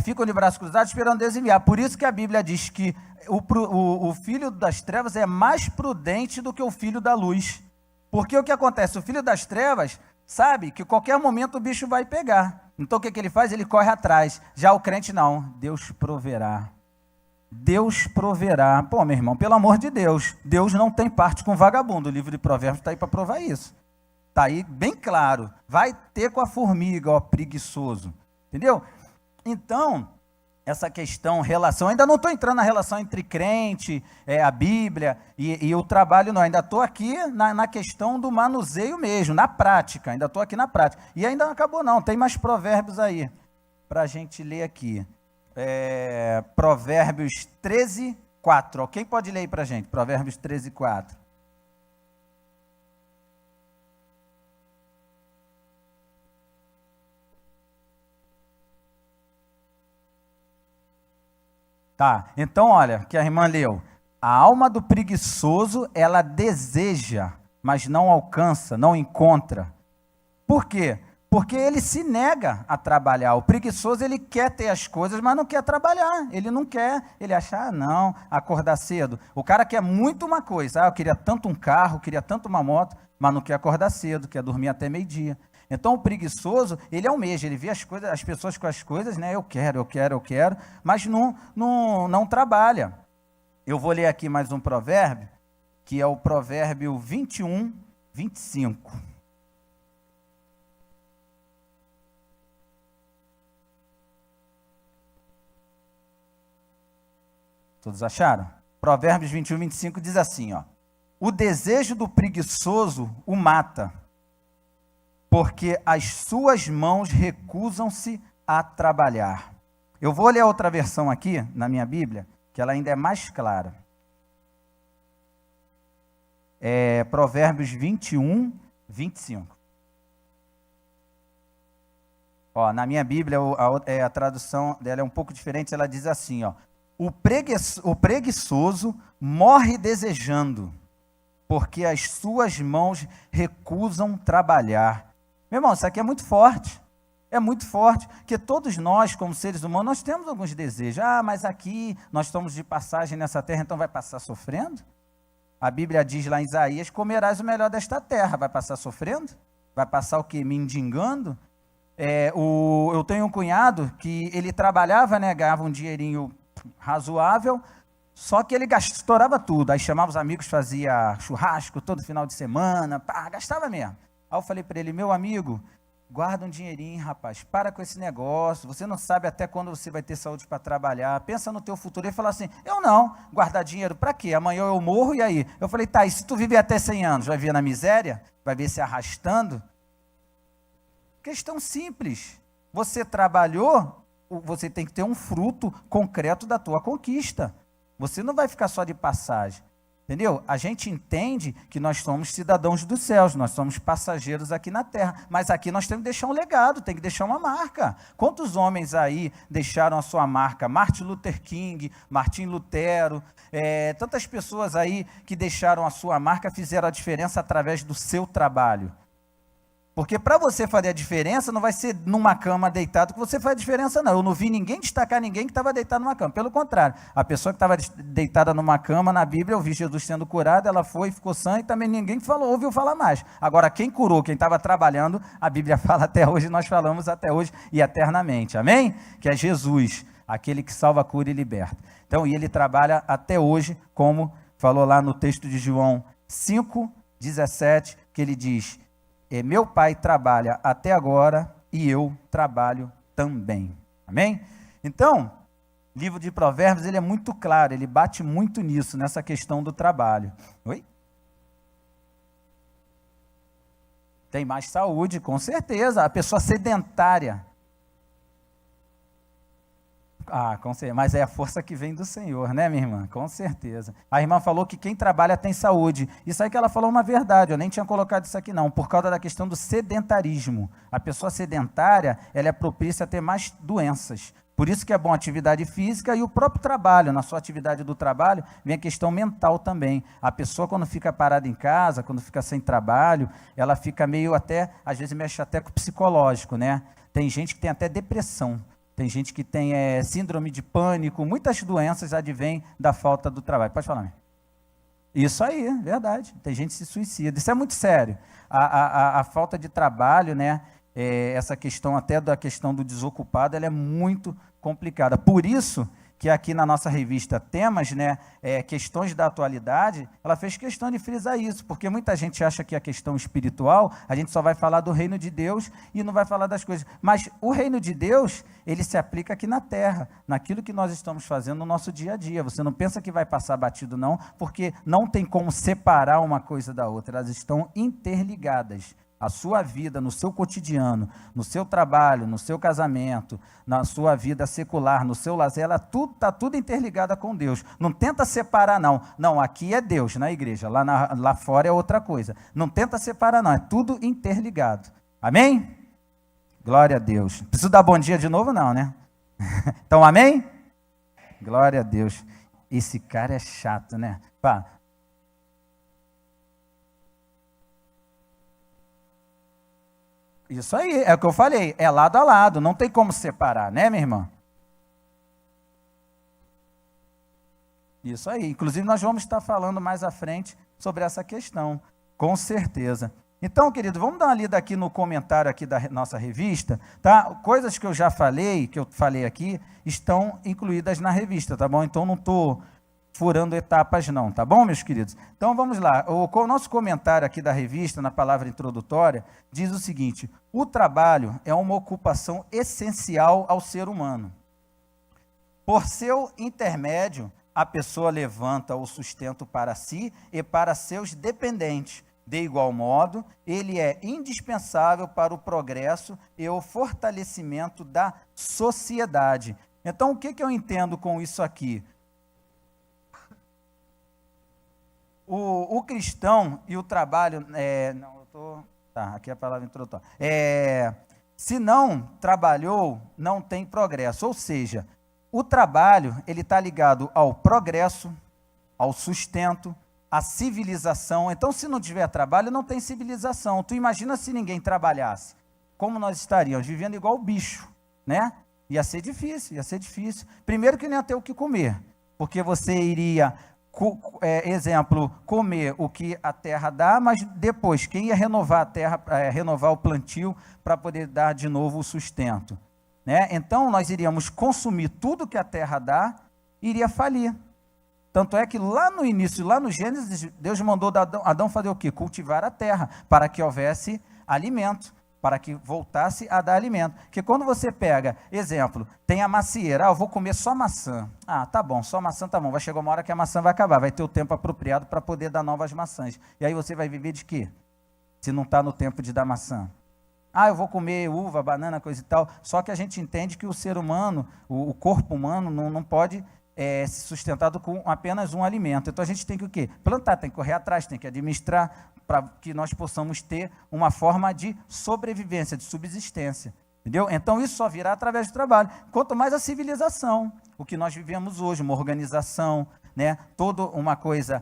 ficam de braços cruzados esperando Deus enviar. Por isso que a Bíblia diz que o filho das trevas é mais prudente do que o filho da luz. Porque o que acontece? O filho das trevas sabe que qualquer momento o bicho vai pegar. Então o que ele faz? Ele corre atrás. Já o crente não. Deus proverá. Deus proverá. Pô, meu irmão, pelo amor de Deus, Deus não tem parte com vagabundo. O livro de Provérbios está aí para provar isso. Está aí bem claro. Vai ter com a formiga, ó, preguiçoso. Entendeu? Então, essa questão, relação, ainda não estou entrando na relação entre crente, a Bíblia e o trabalho, não. Ainda estou aqui na questão do manuseio mesmo, na prática. Ainda estou aqui na prática. E ainda não acabou não, tem mais provérbios aí, para a gente ler aqui. Provérbios 13, 4. Quem pode ler aí para a gente? Provérbios 13, 4. Tá, então olha, que a irmã leu, A alma do preguiçoso, ela deseja, mas não alcança, não encontra. Por quê? Porque ele se nega a trabalhar. O preguiçoso, ele quer ter as coisas, mas não quer trabalhar. Ele não quer, ele acha, não, acordar cedo. O cara quer muito uma coisa, eu queria tanto um carro, queria tanto uma moto, mas não quer acordar cedo, quer dormir até meio-dia. Então o preguiçoso, ele almeja, ele vê as coisas, as pessoas com as coisas, né? Eu quero, mas não trabalha. Eu vou ler aqui mais um provérbio, que é o provérbio 21, 25. Todos acharam? Provérbios 21, 25 diz assim, ó. O desejo do preguiçoso o mata, porque as suas mãos recusam-se a trabalhar. Eu vou ler outra versão aqui, na minha Bíblia, que ela ainda é mais clara. É Provérbios 21, 25. Ó, na minha Bíblia, a tradução dela é um pouco diferente, ela diz assim, ó. O preguiçoso morre desejando, porque as suas mãos recusam trabalhar. Meu irmão, isso aqui é muito forte. É muito forte, porque todos nós, como seres humanos, nós temos alguns desejos. Mas aqui nós estamos de passagem nessa terra, então vai passar sofrendo? A Bíblia diz lá em Isaías, comerás o melhor desta terra. Vai passar sofrendo? Vai passar o quê? Mendigando? Eu tenho um cunhado que ele trabalhava, né, ganhava um dinheirinho razoável, só que ele estourava tudo. Aí chamava os amigos, fazia churrasco todo final de semana, gastava mesmo. Aí eu falei para ele, meu amigo, guarda um dinheirinho, rapaz, para com esse negócio, você não sabe até quando você vai ter saúde para trabalhar, pensa no teu futuro. Ele falou assim, eu não, guardar dinheiro para quê? Amanhã eu morro e aí? Eu falei, tá, e se tu viver até 100 anos, vai ver na miséria? Vai ver se arrastando? Questão simples, você trabalhou, você tem que ter um fruto concreto da tua conquista. Você não vai ficar só de passagem, entendeu? A gente entende que nós somos cidadãos dos céus, nós somos passageiros aqui na terra, mas aqui nós temos que deixar um legado, tem que deixar uma marca. Quantos homens aí deixaram a sua marca? Martin Luther King, Martim Lutero, tantas pessoas aí que deixaram a sua marca, fizeram a diferença através do seu trabalho. Porque para você fazer a diferença, não vai ser numa cama deitado que você faz a diferença, não. Eu não vi ninguém destacar ninguém que estava deitado numa cama. Pelo contrário, a pessoa que estava deitada numa cama, na Bíblia, eu vi Jesus sendo curado, ela foi, ficou sã, e também ninguém ouviu falar mais. Agora, quem curou, quem estava trabalhando, a Bíblia fala até hoje, nós falamos até hoje e eternamente. Amém? Que é Jesus, aquele que salva, cura e liberta. Então, e ele trabalha até hoje, como falou lá no texto de João 5, 17, que ele diz... meu pai trabalha até agora e eu trabalho também. Amém? Então, o livro de Provérbios, ele é muito claro, ele bate muito nisso, nessa questão do trabalho. Oi? Tem mais saúde, com certeza. A pessoa sedentária. Com certeza, mas é a força que vem do Senhor, né, minha irmã? Com certeza. A irmã falou que quem trabalha tem saúde. Isso aí que ela falou é uma verdade, eu nem tinha colocado isso aqui não, por causa da questão do sedentarismo. A pessoa sedentária, ela é propícia a ter mais doenças. Por isso que é bom a atividade física e o próprio trabalho. Na sua atividade do trabalho, vem a questão mental também. A pessoa, quando fica parada em casa, quando fica sem trabalho, ela fica meio até, às vezes mexe até com o psicológico, né? Tem gente que tem até depressão. Tem gente que tem síndrome de pânico, muitas doenças advêm da falta do trabalho. Pode falar, minha? Isso aí, é verdade. Tem gente que se suicida. Isso é muito sério. A falta de trabalho, né? Essa questão até da questão do desocupado, ela é muito complicada. Por isso que aqui na nossa revista Temas, né, questões da atualidade, ela fez questão de frisar isso, porque muita gente acha que a questão espiritual, a gente só vai falar do reino de Deus e não vai falar das coisas. Mas o reino de Deus, ele se aplica aqui na terra, naquilo que nós estamos fazendo no nosso dia a dia. Você não pensa que vai passar batido não, porque não tem como separar uma coisa da outra, elas estão interligadas. A sua vida, no seu cotidiano, no seu trabalho, no seu casamento, na sua vida secular, no seu lazer, ela está tudo interligada com Deus. Não tenta separar, não. Não, aqui é Deus, na igreja. Lá fora é outra coisa. Não tenta separar, não. É tudo interligado. Amém? Glória a Deus. Preciso dar bom dia de novo, não, né? Então, amém? Glória a Deus. esse cara é chato, né? Pá. Isso aí, é o que eu falei, é lado a lado, não tem como separar, né, minha irmã? Isso aí, inclusive nós vamos estar falando mais à frente sobre essa questão, com certeza. Então, querido, vamos dar uma lida aqui no comentário aqui da nossa revista, tá? Coisas que eu já falei, que eu falei aqui, estão incluídas na revista, tá bom? Então, não estou furando etapas não, tá bom, meus queridos? Então, vamos lá. O nosso comentário aqui da revista, na palavra introdutória, diz o seguinte: o trabalho é uma ocupação essencial ao ser humano. Por seu intermédio, a pessoa levanta o sustento para si e para seus dependentes. De igual modo, ele é indispensável para o progresso e o fortalecimento da sociedade. Então, o que eu entendo com isso aqui? O cristão e o trabalho... aqui é a palavra introdutória. Se não trabalhou, não tem progresso. Ou seja, o trabalho ele está ligado ao progresso, ao sustento, à civilização. Então, se não tiver trabalho, não tem civilização. Tu imagina se ninguém trabalhasse. Como nós estaríamos? Vivendo igual bicho, né? Ia ser difícil, ia ser difícil. Primeiro que não ia ter o que comer, porque você iria, comer o que a terra dá, mas depois, quem ia renovar a terra, renovar o plantio para poder dar de novo o sustento? Né? Então, nós iríamos consumir tudo que a terra dá e iria falir. Tanto é que lá no início, lá no Gênesis, Deus mandou Adão fazer o quê? Cultivar a terra, para que houvesse alimento, para que voltasse a dar alimento. Porque quando você pega, exemplo, tem a macieira, eu vou comer só maçã. Ah, tá bom, só maçã tá bom, vai chegar uma hora que a maçã vai acabar, vai ter o tempo apropriado para poder dar novas maçãs. E aí você vai viver de quê? Se não está no tempo de dar maçã. Ah, eu vou comer uva, banana, coisa e tal. Só que a gente entende que o ser humano, o corpo humano, não pode se sustentado com apenas um alimento. Então a gente tem que o quê? Plantar, tem que correr atrás, tem que administrar para que nós possamos ter uma forma de sobrevivência, de subsistência. Entendeu? Então isso só virá através do trabalho. Quanto mais a civilização, o que nós vivemos hoje, uma organização, né? Toda uma coisa,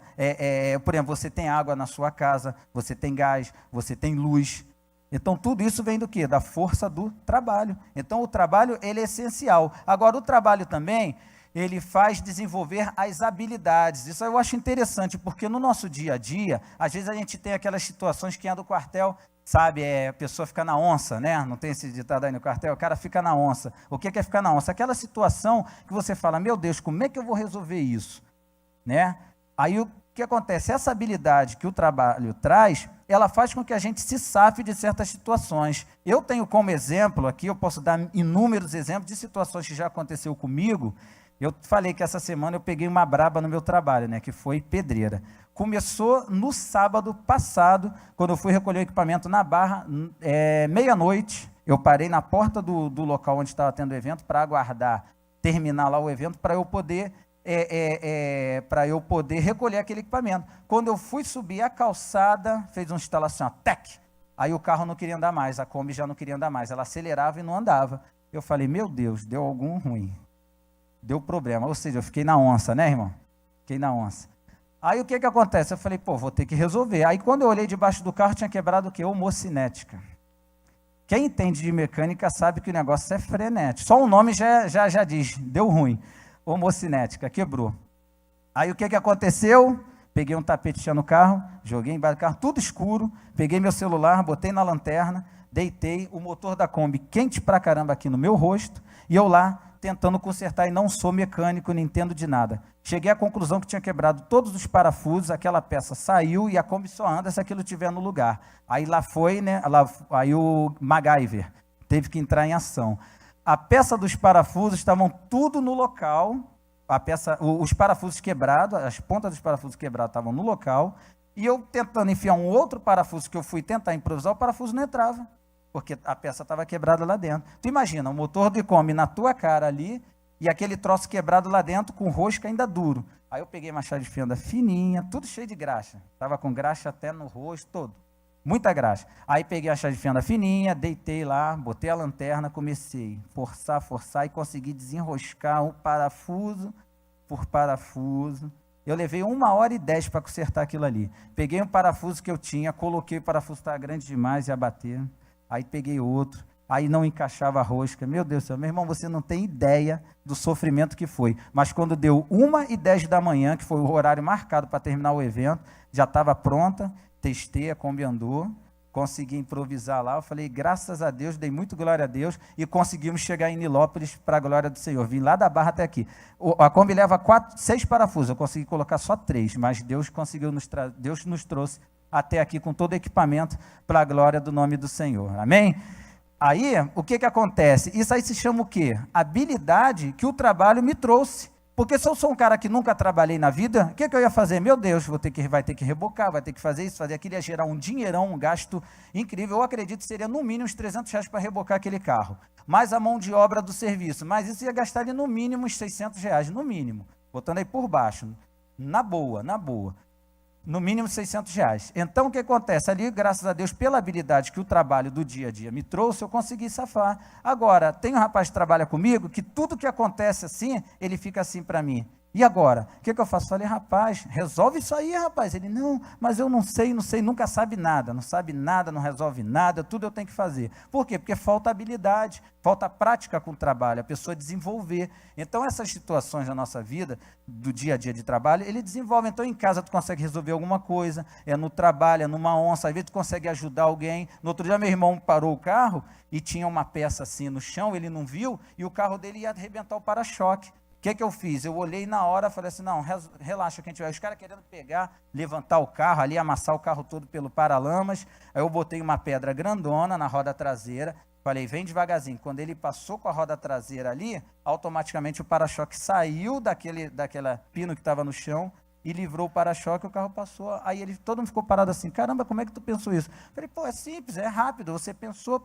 por exemplo, você tem água na sua casa, você tem gás, você tem luz. Então tudo isso vem do quê? Da força do trabalho. Então o trabalho ele é essencial. Agora o trabalho também ele faz desenvolver as habilidades. Isso eu acho interessante, porque no nosso dia a dia, às vezes a gente tem aquelas situações que é do quartel, sabe, a pessoa fica na onça, né? Não tem esse ditado aí no quartel? O cara fica na onça. O que é ficar na onça? Aquela situação que você fala, meu Deus, como é que eu vou resolver isso? Né? Aí o que acontece? Essa habilidade que o trabalho traz, ela faz com que a gente se safe de certas situações. Eu tenho como exemplo aqui, eu posso dar inúmeros exemplos de situações que já aconteceu comigo. Eu falei que essa semana eu peguei uma braba no meu trabalho, né, que foi pedreira. Começou no sábado passado, quando eu fui recolher o equipamento na Barra, meia-noite, eu parei na porta do local onde estava tendo o evento para aguardar terminar lá o evento para eu poder recolher aquele equipamento. Quando eu fui subir a calçada, fez uma instalação, tec, aí o carro não queria andar mais, a Kombi já não queria andar mais, ela acelerava e não andava. Eu falei, meu Deus, deu algum ruim. Deu problema, ou seja, eu fiquei na onça, né, irmão? Fiquei na onça. Aí o que acontece? Eu falei, vou ter que resolver. Aí quando eu olhei debaixo do carro, tinha quebrado o quê? Homocinética. Quem entende de mecânica sabe que o negócio é frenético. Só o nome já diz, deu ruim. Homocinética, quebrou. Aí o que aconteceu? Peguei um tapete no carro, joguei embaixo do carro, tudo escuro, peguei meu celular, botei na lanterna, deitei, o motor da Kombi quente pra caramba aqui no meu rosto, e eu lá tentando consertar, e não sou mecânico, nem entendo de nada. Cheguei à conclusão que tinha quebrado todos os parafusos, aquela peça saiu e a Kombi só anda se aquilo estiver no lugar. Aí lá foi, né? Aí o MacGyver teve que entrar em ação. A peça dos parafusos estavam tudo no local, os parafusos quebrados, as pontas dos parafusos quebrados estavam no local, e eu tentando enfiar um outro parafuso que eu fui tentar improvisar, o parafuso não entrava, porque a peça estava quebrada lá dentro. Tu imagina, o motor de Kombi na tua cara ali, e aquele troço quebrado lá dentro, com o rosco ainda duro. Aí eu peguei uma chave de fenda fininha, tudo cheio de graxa. Estava com graxa até no rosto todo. Muita graxa. Aí peguei a chave de fenda fininha, deitei lá, botei a lanterna, comecei a forçar e consegui desenroscar um parafuso. por parafuso. Eu levei 1h10 para consertar aquilo ali. Peguei um parafuso que eu tinha, coloquei, o parafuso estava grande demais, ia bater. Aí peguei outro, aí não encaixava a rosca. Meu Deus do céu, meu irmão, você não tem ideia do sofrimento que foi. Mas quando deu 1h10 da manhã, que foi o horário marcado para terminar o evento, já estava pronta, testei, a Kombi andou, consegui improvisar lá. Eu falei, graças a Deus, dei muito glória a Deus e conseguimos chegar em Nilópolis para a glória do Senhor. Vim lá da Barra até aqui. A Kombi leva 6 parafusos, eu consegui colocar só 3, mas Deus Deus nos trouxe até aqui com todo o equipamento para a glória do nome do Senhor. Amém? Aí, o que acontece? Isso aí se chama o quê? Habilidade que o trabalho me trouxe. Porque se eu sou um cara que nunca trabalhei na vida, o que eu ia fazer? Meu Deus, vai ter que rebocar, vai ter que fazer isso, fazer aquilo, ia gerar um dinheirão, um gasto incrível. Eu acredito que seria no mínimo uns R$300 para rebocar aquele carro. Mais a mão de obra do serviço. Mas isso ia gastar ali no mínimo uns R$600, no mínimo. Botando aí por baixo. Na boa. No mínimo R$600. Então, o que acontece? Ali, graças a Deus, pela habilidade que o trabalho do dia a dia me trouxe, eu consegui safar. Agora, tem um rapaz que trabalha comigo, que tudo que acontece assim, ele fica assim para mim. E agora? O que eu faço? Falei, rapaz, resolve isso aí, rapaz. Ele, não, mas eu não sei, nunca sabe nada, não resolve nada, tudo eu tenho que fazer. Por quê? Porque falta habilidade, falta prática com o trabalho, a pessoa desenvolver. Então, essas situações na nossa vida, do dia a dia de trabalho, ele desenvolve. Então, em casa, tu consegue resolver alguma coisa, no trabalho, numa onça, às vezes tu consegue ajudar alguém. No outro dia, meu irmão parou o carro e tinha uma peça assim no chão, ele não viu, e o carro dele ia arrebentar o para-choque. O que eu fiz? Eu olhei na hora, falei assim, não, relaxa que a gente vai. Os caras querendo pegar, levantar o carro ali, amassar o carro todo pelo paralamas. Aí eu botei uma pedra grandona na roda traseira, falei, vem devagarzinho. Quando ele passou com a roda traseira ali, automaticamente o para-choque saiu daquela pino que estava no chão e livrou o para-choque, o carro passou. Aí todo mundo ficou parado assim, caramba, como é que tu pensou isso? Falei, pô, é simples, é rápido, você pensou,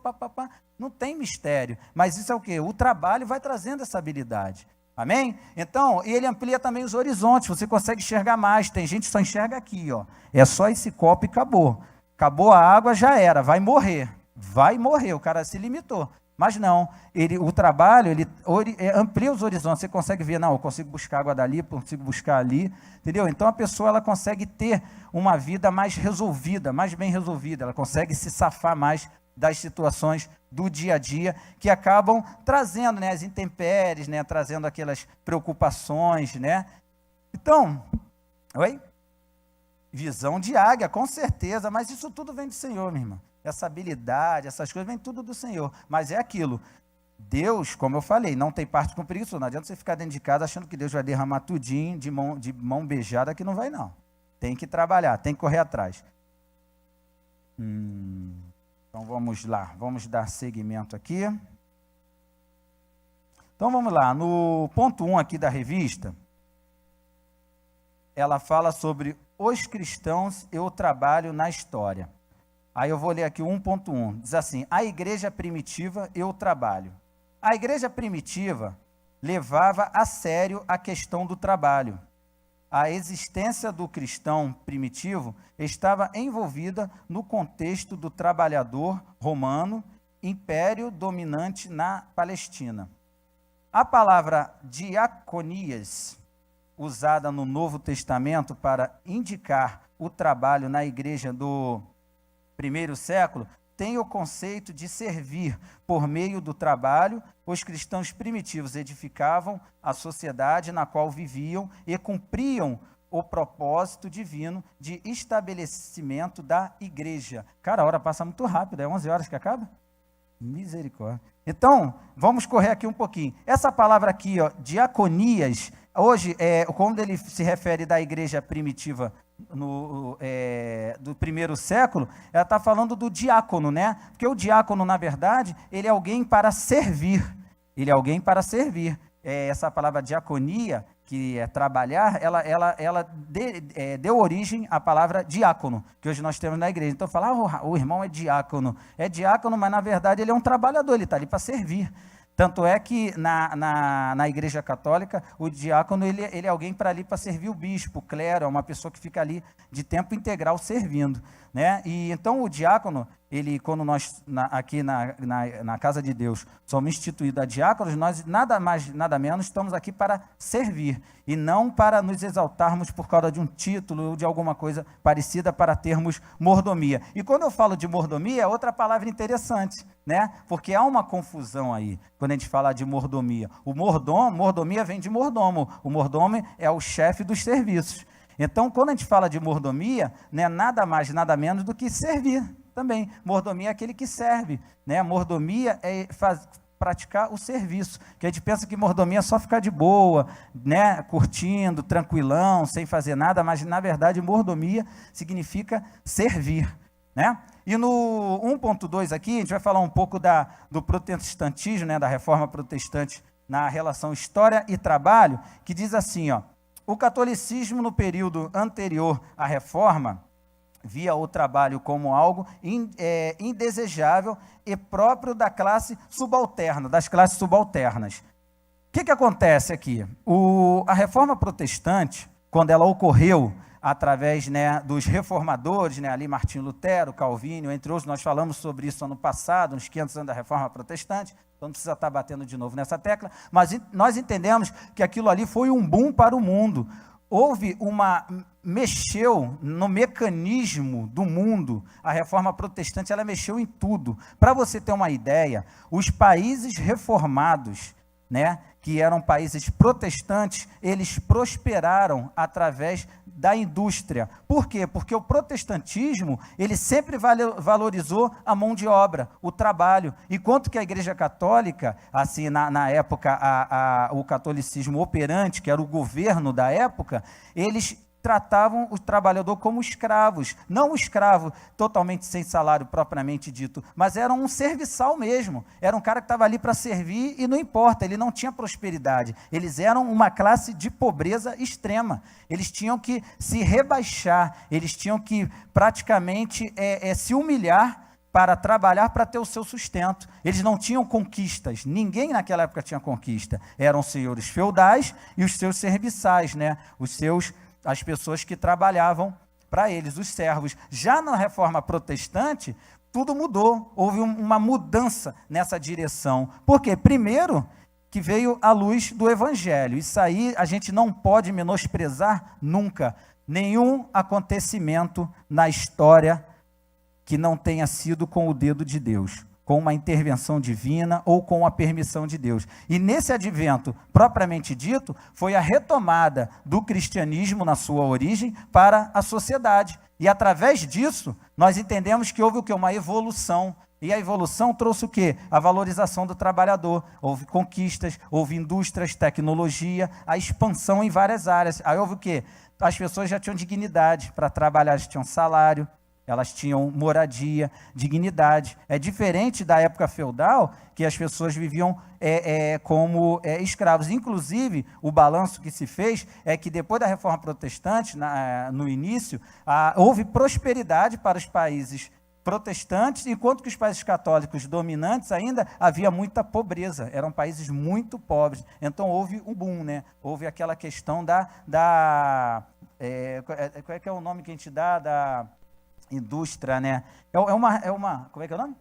não tem mistério. Mas isso é o quê? O trabalho vai trazendo essa habilidade. Amém? Então, ele amplia também os horizontes, você consegue enxergar mais. Tem gente que só enxerga aqui, ó. É só esse copo e acabou. Acabou a água, já era, vai morrer, o cara se limitou. Mas não, o trabalho, ele amplia os horizontes, você consegue ver, não, eu consigo buscar água dali, consigo buscar ali, entendeu? Então, a pessoa, ela consegue ter uma vida mais resolvida, mais bem resolvida, ela consegue se safar mais das situações do dia a dia, que acabam trazendo, né, as intempéries, né, trazendo aquelas preocupações, né? Então, visão de águia, com certeza, mas isso tudo vem do Senhor, minha irmã. Essa habilidade, essas coisas, vem tudo do Senhor. Mas é aquilo, Deus, como eu falei, não tem parte com preguiça, não adianta você ficar dentro de casa achando que Deus vai derramar tudinho de mão beijada, que não vai não. Tem que trabalhar, tem que correr atrás. Então vamos lá, vamos dar seguimento aqui. Então vamos lá, no ponto 1 aqui da revista, ela fala sobre os cristãos e o trabalho na história. Aí eu vou ler aqui o 1.1, diz assim, a igreja primitiva e o trabalho. A igreja primitiva levava a sério a questão do trabalho. A existência do cristão primitivo estava envolvida no contexto do trabalhador romano, império dominante na Palestina. A palavra diaconias, usada no Novo Testamento para indicar o trabalho na igreja do primeiro século, tem o conceito de servir. Por meio do trabalho, os cristãos primitivos edificavam a sociedade na qual viviam e cumpriam o propósito divino de estabelecimento da igreja. Cara, a hora passa muito rápido, é 11 horas que acaba? Misericórdia. Então, vamos correr aqui um pouquinho. Essa palavra aqui, ó, diaconias, hoje, quando ele se refere da igreja primitiva do primeiro século, ela está falando do diácono, né? Porque o diácono, na verdade, ele é alguém para servir. Ele é alguém para servir. Essa palavra diaconia, que é trabalhar, ela deu origem à palavra diácono, que hoje nós temos na igreja. Então, falar, o irmão é diácono, mas na verdade ele é um trabalhador, ele está ali para servir. Tanto é que na igreja católica, o diácono ele é alguém para ali para servir o bispo, o clero, é uma pessoa que fica ali de tempo integral servindo, né? E então o diácono, quando nós, aqui na casa de Deus, somos instituídos a diáconos, nós nada mais, nada menos, estamos aqui para servir, e não para nos exaltarmos por causa de um título ou de alguma coisa parecida para termos mordomia. E quando eu falo de mordomia, é outra palavra interessante, né? Porque há uma confusão aí, quando a gente fala de mordomia. Mordomia vem de mordomo, o mordomo é o chefe dos serviços. Então, quando a gente fala de mordomia, não é nada mais, nada menos do que servir também. Mordomia é aquele que serve, né? Mordomia é praticar o serviço, que a gente pensa que mordomia é só ficar de boa, né? Curtindo, tranquilão, sem fazer nada, mas na verdade mordomia significa servir, né? E no 1.2 aqui, a gente vai falar um pouco do protestantismo, né? Da reforma protestante na relação história e trabalho, que diz assim, ó: o catolicismo, no período anterior à reforma, via o trabalho como algo indesejável e próprio da classe subalterna, das classes subalternas. O que acontece aqui? A reforma protestante, quando ela ocorreu através, né, dos reformadores, né, ali Martinho Lutero, Calvino, entre outros, nós falamos sobre isso ano passado, nos 500 anos da reforma protestante, então não precisa estar batendo de novo nessa tecla, mas nós entendemos que aquilo ali foi um boom para o mundo. Mexeu no mecanismo do mundo. A reforma protestante, ela mexeu em tudo. Para você ter uma ideia, os países reformados, né, que eram países protestantes, eles prosperaram através da indústria. Por quê? Porque o protestantismo, ele sempre valorizou a mão de obra, o trabalho. Enquanto que a Igreja Católica, assim, na época, o catolicismo operante, que era o governo da época, eles tratavam o trabalhador como escravos, não um escravo totalmente sem salário propriamente dito, mas era um serviçal mesmo, era um cara que estava ali para servir e não importa, ele não tinha prosperidade, eles eram uma classe de pobreza extrema, eles tinham que se rebaixar, eles tinham que praticamente se humilhar para trabalhar, para ter o seu sustento. Eles não tinham conquistas, ninguém naquela época tinha conquista, eram senhores feudais e os seus serviçais, né? As pessoas que trabalhavam para eles, os servos. Já na reforma protestante, tudo mudou, houve uma mudança nessa direção. Por quê? Primeiro, que veio a luz do Evangelho. Isso aí a gente não pode menosprezar nunca. Nenhum acontecimento na história que não tenha sido com o dedo de Deus, com uma intervenção divina ou com a permissão de Deus. E nesse advento, propriamente dito, foi a retomada do cristianismo na sua origem para a sociedade. E através disso, nós entendemos que houve o quê? Uma evolução. E a evolução trouxe o quê? A valorização do trabalhador. Houve conquistas, houve indústrias, tecnologia, a expansão em várias áreas. Aí houve o quê? As pessoas já tinham dignidade para trabalhar, já tinham salário, elas tinham moradia, dignidade. É diferente da época feudal, que as pessoas viviam como escravos. Inclusive, o balanço que se fez é que depois da reforma protestante, no início, houve prosperidade para os países protestantes, enquanto que os países católicos dominantes ainda havia muita pobreza, eram países muito pobres. Então houve um boom, né? Houve aquela questão qual é que é o nome que a gente dá da indústria, né? Como é que é o nome?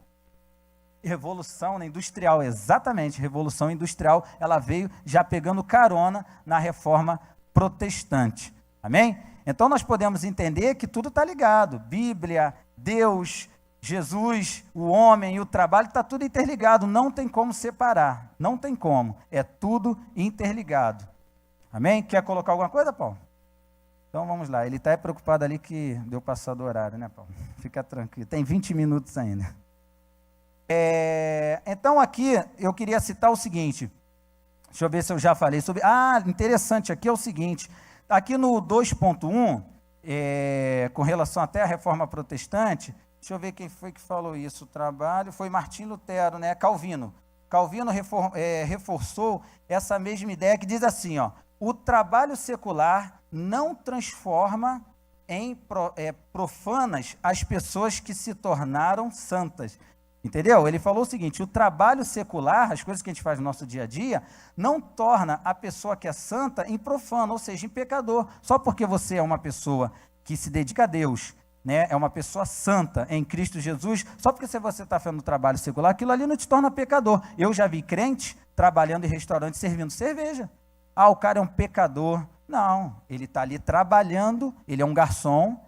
Revolução, né? Industrial, exatamente, revolução industrial, ela veio já pegando carona na reforma protestante, amém? Então nós podemos entender que tudo está ligado, Bíblia, Deus, Jesus, o homem e o trabalho, está tudo interligado, não tem como separar, não tem como, é tudo interligado, amém? Quer colocar alguma coisa, Paulo? Então vamos lá, ele está preocupado ali que deu passar do horário, né, Paulo? Fica tranquilo, tem 20 minutos ainda. Então aqui eu queria citar o seguinte, deixa eu ver se eu já falei sobre... interessante, aqui é o seguinte, aqui no 2.1, com relação até à reforma protestante, deixa eu ver quem foi que falou isso, o trabalho, foi Martinho Lutero, né, Calvino. Calvino reforçou essa mesma ideia que diz assim, ó, o trabalho secular não transforma em profanas as pessoas que se tornaram santas. Entendeu? Ele falou o seguinte, o trabalho secular, as coisas que a gente faz no nosso dia a dia, não torna a pessoa que é santa em profano, ou seja, em pecador. Só porque você é uma pessoa que se dedica a Deus, né, é uma pessoa santa em Cristo Jesus, só porque se você está fazendo trabalho secular, aquilo ali não te torna pecador. Eu já vi crente trabalhando em restaurante servindo cerveja. Ah, o cara é um pecador. Não, ele está ali trabalhando, ele é um garçom,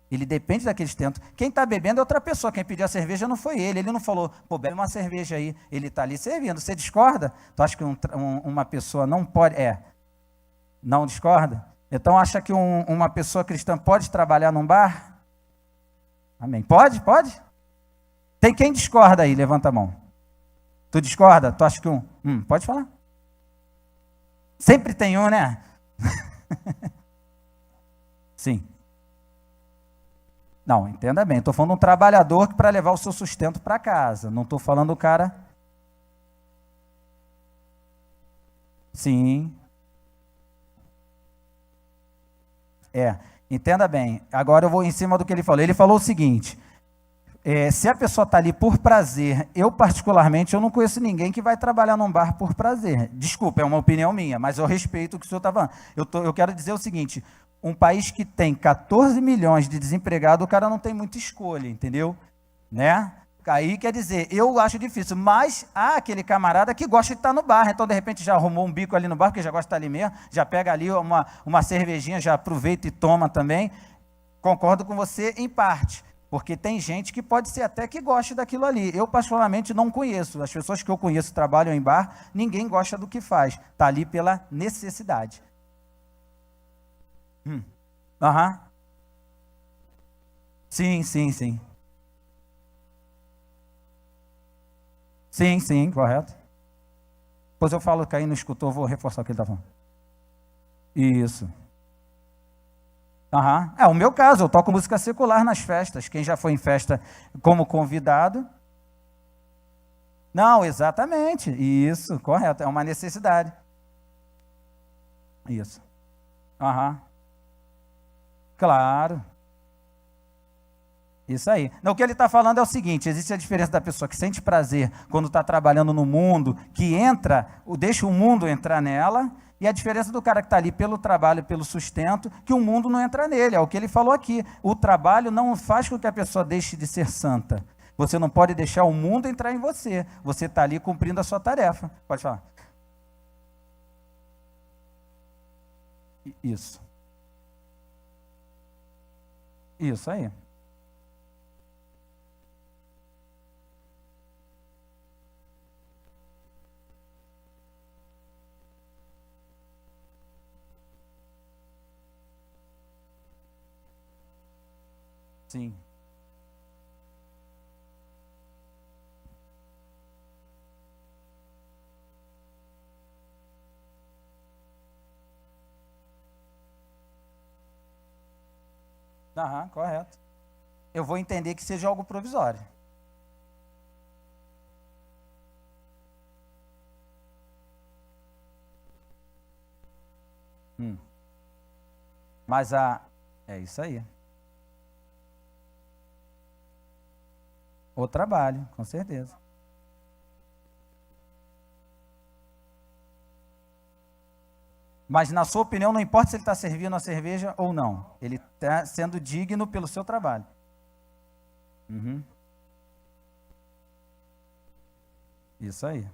ele depende daqueles tentos. Quem está bebendo é outra pessoa, quem pediu a cerveja não foi ele não falou, pô, bebe uma cerveja aí, ele está ali servindo. Você discorda? Tu acha que uma pessoa não pode, não discorda? Então acha que uma pessoa cristã pode trabalhar num bar? Amém. Pode? Pode? Tem quem discorda aí? Levanta a mão. Tu discorda? Tu acha que pode falar? Sempre tem um, né? Sim. Não, entenda bem. Estou falando de um trabalhador que para levar o seu sustento para casa. Não estou falando do cara... Sim. Entenda bem. Agora eu vou em cima do que ele falou. Ele falou o seguinte, se a pessoa está ali por prazer, eu particularmente, eu não conheço ninguém que vai trabalhar num bar por prazer. Desculpa, é uma opinião minha, mas eu respeito o que o senhor está falando. Eu quero dizer o seguinte, um país que tem 14 milhões de desempregados, o cara não tem muita escolha, entendeu? Né? Aí quer dizer, eu acho difícil, mas há aquele camarada que gosta de estar no bar, então de repente já arrumou um bico ali no bar, porque já gosta de estar ali mesmo, já pega ali uma cervejinha, já aproveita e toma também. Concordo com você em parte, porque tem gente que pode ser até que goste daquilo ali. Eu particularmente não conheço, as pessoas que eu conheço trabalham em bar, ninguém gosta do que faz, está ali pela necessidade. Sim. Sim, correto. Depois eu falo que aí não escutou, vou reforçar o que ele está falando. Isso. É o meu caso, eu toco música secular nas festas. Quem já foi em festa como convidado? Não, exatamente. Isso, correto. É uma necessidade. Isso. Claro. Isso aí. Não, o que ele está falando é o seguinte, existe a diferença da pessoa que sente prazer quando está trabalhando no mundo, que deixa o mundo entrar nela, e a diferença do cara que está ali pelo trabalho, pelo sustento, que o mundo não entra nele, é o que ele falou aqui. O trabalho não faz com que a pessoa deixe de ser santa. Você não pode deixar o mundo entrar em você. Você está ali cumprindo a sua tarefa. Pode falar. Isso. Isso aí. Sim. Correto. Eu vou entender que seja algo provisório. Mas é isso aí. O trabalho, com certeza. Mas, na sua opinião, não importa se ele está servindo a cerveja ou não. Ele está sendo digno pelo seu trabalho. Isso aí.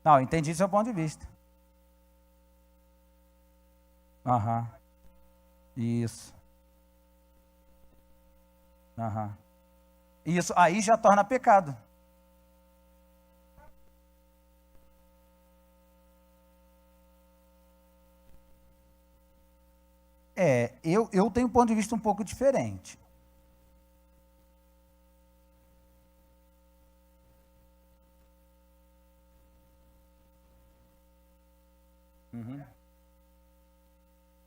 Não, entendi seu ponto de vista. Isso. Isso aí já torna pecado. Eu tenho um ponto de vista um pouco diferente.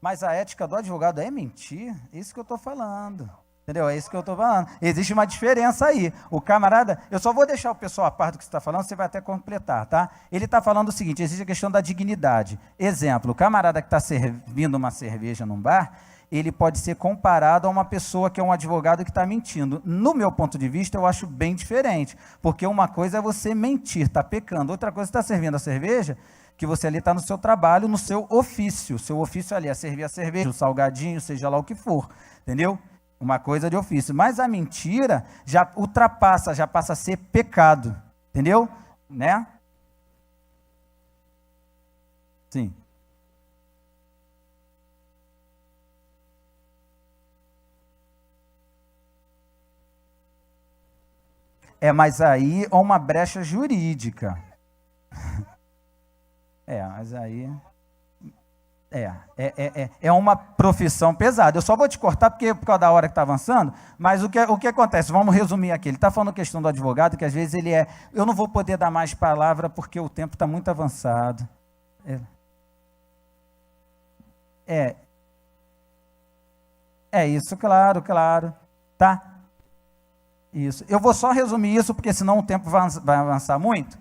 Mas a ética do advogado é mentir? Isso que eu estou falando. Entendeu? É isso que eu estou falando. Existe uma diferença aí. O camarada, eu só vou deixar o pessoal a par do que você está falando, você vai até completar, tá? Ele está falando o seguinte, existe a questão da dignidade. Exemplo, o camarada que está servindo uma cerveja num bar, ele pode ser comparado a uma pessoa que é um advogado que está mentindo. No meu ponto de vista, eu acho bem diferente, porque uma coisa é você mentir, está pecando, outra coisa é estar servindo a cerveja, que você ali está no seu trabalho, no seu ofício. O seu ofício ali é servir a cerveja, o salgadinho, seja lá o que for, entendeu? Uma coisa de ofício. Mas a mentira já ultrapassa, já passa a ser pecado, entendeu? Né? Sim. Mas aí é uma brecha jurídica. Mas aí... É uma profissão pesada. Eu só vou te cortar porque por causa da hora que está avançando, mas o que acontece? Vamos resumir aqui. Ele está falando a questão do advogado, que às vezes ele é... Eu não vou poder dar mais palavra porque o tempo está muito avançado. Isso, claro, tá? Isso. Eu vou só resumir isso, porque senão o tempo vai avançar muito.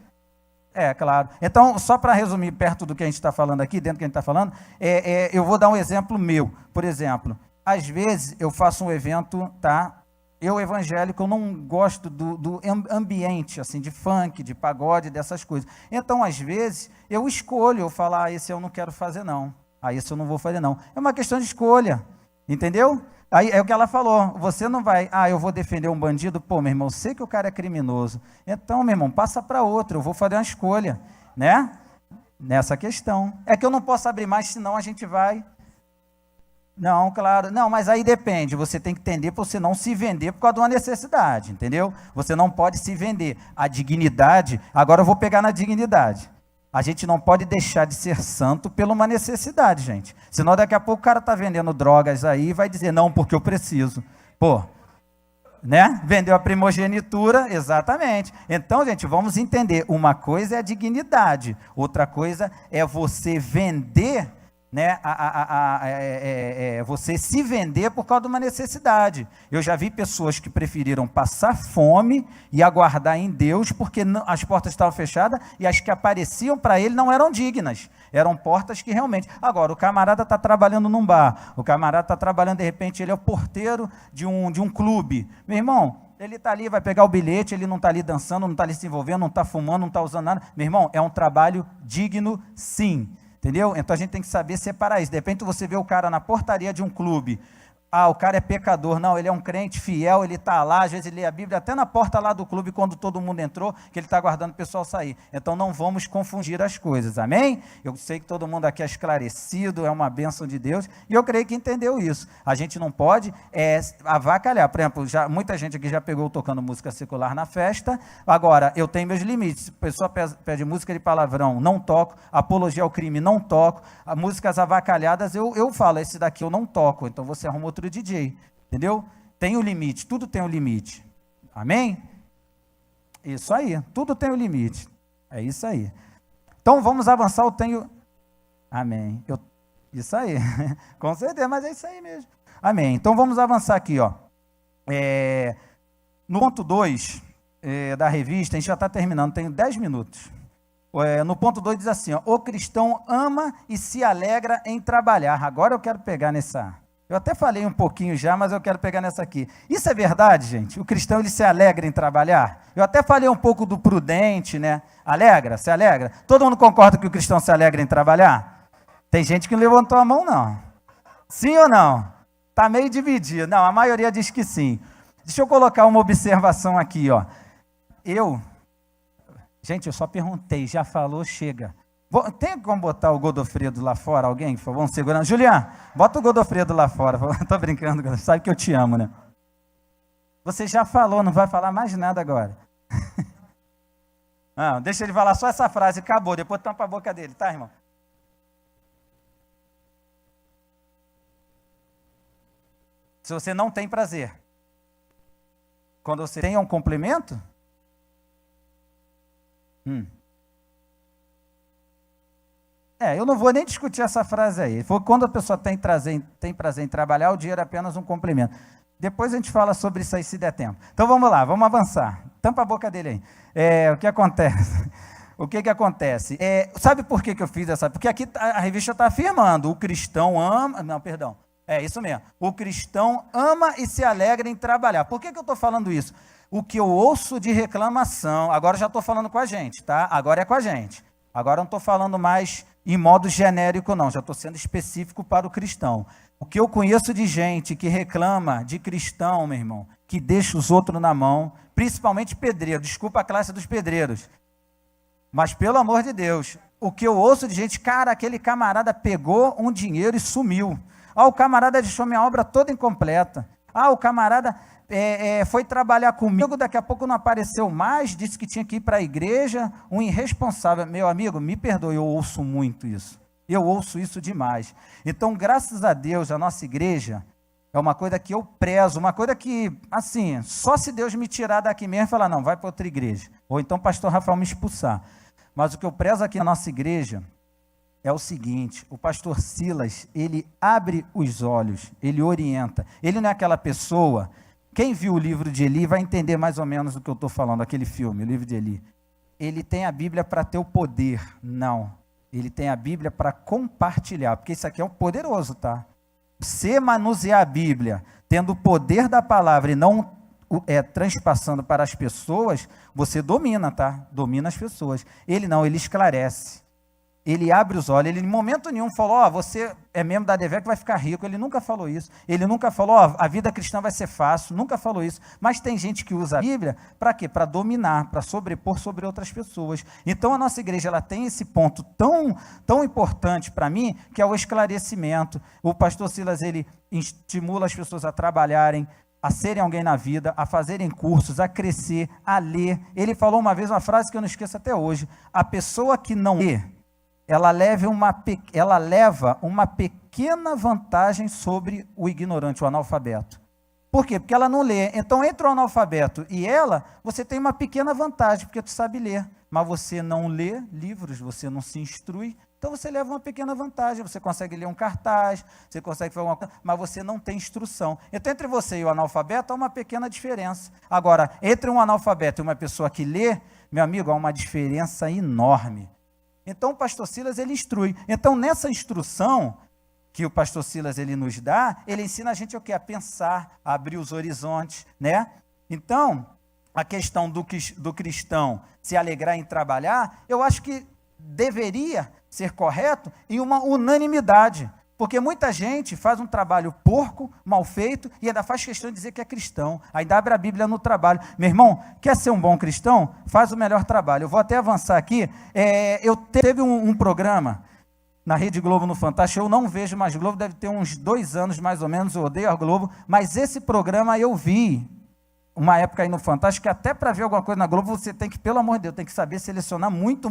Claro. Então, só para resumir perto do que a gente está falando aqui, dentro do que a gente está falando, eu vou dar um exemplo meu. Por exemplo, às vezes eu faço um evento, tá? Eu, evangélico, eu não gosto do ambiente, assim, de funk, de pagode, dessas coisas. Então, às vezes, eu escolho, eu falo, esse eu não quero fazer, não. Esse eu não vou fazer, não. É uma questão de escolha, entendeu? Aí é o que ela falou, você não vai, eu vou defender um bandido, meu irmão, eu sei que o cara é criminoso, então, meu irmão, passa para outro, eu vou fazer uma escolha, né? Nessa questão. É que eu não posso abrir mais, senão a gente vai... Não, claro, não, mas aí depende, você tem que entender para você não se vender por causa de uma necessidade, entendeu? Você não pode se vender. A dignidade, agora eu vou pegar na dignidade. A gente não pode deixar de ser santo por uma necessidade, gente. Senão daqui a pouco o cara está vendendo drogas aí e vai dizer, não, porque eu preciso. Né? Vendeu a primogenitura, exatamente. Então, gente, vamos entender. Uma coisa é a dignidade, outra coisa é você vender, né? Você se vender por causa de uma necessidade. Eu já vi pessoas que preferiram passar fome e aguardar em Deus porque as portas estavam fechadas e as que apareciam para ele não eram dignas. Eram portas que realmente... Agora, o camarada está trabalhando num bar, o camarada está trabalhando, de repente, ele é o porteiro de um clube. Meu irmão, ele está ali, vai pegar o bilhete, ele não está ali dançando, não está ali se envolvendo, não está fumando, não está usando nada. Meu irmão, é um trabalho digno, sim. Entendeu? Então a gente tem que saber separar isso. De repente você vê o cara na portaria de um clube. O cara é pecador. Não, ele é um crente fiel, ele está lá, às vezes ele lê a Bíblia até na porta lá do clube, quando todo mundo entrou, que ele está aguardando o pessoal sair. Então não vamos confundir as coisas, amém? Eu sei que todo mundo aqui é esclarecido, é uma bênção de Deus, e eu creio que entendeu isso. A gente não pode avacalhar. Por exemplo, muita gente aqui já pegou tocando música secular na festa. Agora, eu tenho meus limites. Se a pessoa pede música de palavrão, não toco. Apologia ao crime, não toco. Músicas avacalhadas, eu falo, esse daqui eu não toco. Então você arruma outro DJ, entendeu? Tem o limite, tudo tem o limite. Amém? Isso aí, tudo tem o limite. É isso aí. Então vamos avançar, eu tenho... Amém. Isso aí, com certeza, mas é isso aí mesmo. Amém. Então vamos avançar aqui, ó. No ponto 2 da revista, a gente já está terminando, tenho 10 minutos. No ponto 2 diz assim, ó, o cristão ama e se alegra em trabalhar. Agora eu quero pegar nessa... Eu até falei um pouquinho já, mas eu quero pegar nessa aqui. Isso é verdade, gente? O cristão, ele se alegra em trabalhar? Eu até falei um pouco do prudente, né? Se alegra? Todo mundo concorda que o cristão se alegra em trabalhar? Tem gente que não levantou a mão, não. Sim ou não? Está meio dividido. Não, a maioria diz que sim. Deixa eu colocar uma observação aqui, ó. Gente, eu só perguntei, já falou, chega. Tem como botar o Godofredo lá fora, alguém, por favor, um segurando? Julián, bota o Godofredo lá fora. Estou brincando, sabe que eu te amo, né? Você já falou, não vai falar mais nada agora. Não, deixa ele falar só essa frase, acabou, depois tampa a boca dele, tá, irmão? Se você não tem prazer, quando você tem um complemento... eu não vou nem discutir essa frase aí. Foi quando a pessoa tem prazer em trabalhar, o dinheiro é apenas um complemento. Depois a gente fala sobre isso aí, se der tempo. Então vamos lá, vamos avançar. Tampa a boca dele aí. O que acontece? O que acontece? Sabe por que eu fiz essa? Porque aqui a revista está afirmando, o cristão ama... Não, perdão. É isso mesmo. O cristão ama e se alegra em trabalhar. Por que eu estou falando isso? O que eu ouço de reclamação, agora já estou falando com a gente, tá? Agora é com a gente. Agora não estou falando mais em modo genérico, não. Já estou sendo específico para o cristão. O que eu conheço de gente que reclama de cristão, meu irmão, que deixa os outros na mão, principalmente pedreiro. Desculpa a classe dos pedreiros. Mas, pelo amor de Deus, o que eu ouço de gente, cara, aquele camarada pegou um dinheiro e sumiu. Ah, o camarada deixou minha obra toda incompleta. Ah, o camarada foi trabalhar comigo, daqui a pouco não apareceu mais, disse que tinha que ir para a igreja, um irresponsável. Meu amigo, me perdoe, eu ouço muito isso. Eu ouço isso demais. Então, graças a Deus, a nossa igreja é uma coisa que eu prezo, uma coisa que, assim, só se Deus me tirar daqui mesmo e falar, não, vai para outra igreja. Ou então o pastor Rafael me expulsar. Mas o que eu prezo aqui na nossa igreja é o seguinte, o pastor Silas, ele abre os olhos, ele orienta. Ele não é aquela pessoa, quem viu o livro de Eli vai entender mais ou menos o que eu estou falando, aquele filme, o livro de Eli. Ele tem a Bíblia para ter o poder, não. Ele tem a Bíblia para compartilhar, porque isso aqui é um poderoso, tá? Você manusear a Bíblia, tendo o poder da palavra e não transpassando para as pessoas, você domina, tá? Domina as pessoas. Ele não, ele esclarece. Ele abre os olhos. Ele em momento nenhum falou, você é membro da ADVEC que vai ficar rico. Ele nunca falou isso. Ele nunca falou, a vida cristã vai ser fácil. Nunca falou isso. Mas tem gente que usa a Bíblia para quê? Para dominar, para sobrepor sobre outras pessoas. Então a nossa igreja ela tem esse ponto tão importante para mim, que é o esclarecimento. O pastor Silas, ele estimula as pessoas a trabalharem, a serem alguém na vida, a fazerem cursos, a crescer, a ler. Ele falou uma vez uma frase que eu não esqueço até hoje. A pessoa que não lê, ela leva uma pequena vantagem sobre o ignorante, o analfabeto. Por quê? Porque ela não lê. Então, entre o analfabeto e ela, você tem uma pequena vantagem, porque tu sabe ler. Mas você não lê livros, você não se instrui, então você leva uma pequena vantagem. Você consegue ler um cartaz, você consegue fazer alguma coisa, mas você não tem instrução. Então, entre você e o analfabeto, há uma pequena diferença. Agora, entre um analfabeto e uma pessoa que lê, meu amigo, há uma diferença enorme. Então, o pastor Silas, ele instrui. Então, nessa instrução que o pastor Silas, ele nos dá, ele ensina a gente o quê? A pensar, a abrir os horizontes, né? Então, a questão do cristão se alegrar em trabalhar, eu acho que deveria ser correto em uma unanimidade. Porque muita gente faz um trabalho porco, mal feito, e ainda faz questão de dizer que é cristão. Ainda abre a Bíblia no trabalho. Meu irmão, quer ser um bom cristão? Faz o melhor trabalho. Eu vou até avançar aqui. Eu teve um programa na Rede Globo, no Fantástico. Eu não vejo mais Globo, deve ter uns 2 anos mais ou menos, eu odeio a Globo. Mas esse programa eu vi uma época aí no Fantástico, que até para ver alguma coisa na Globo, você tem que, pelo amor de Deus, tem que saber selecionar muito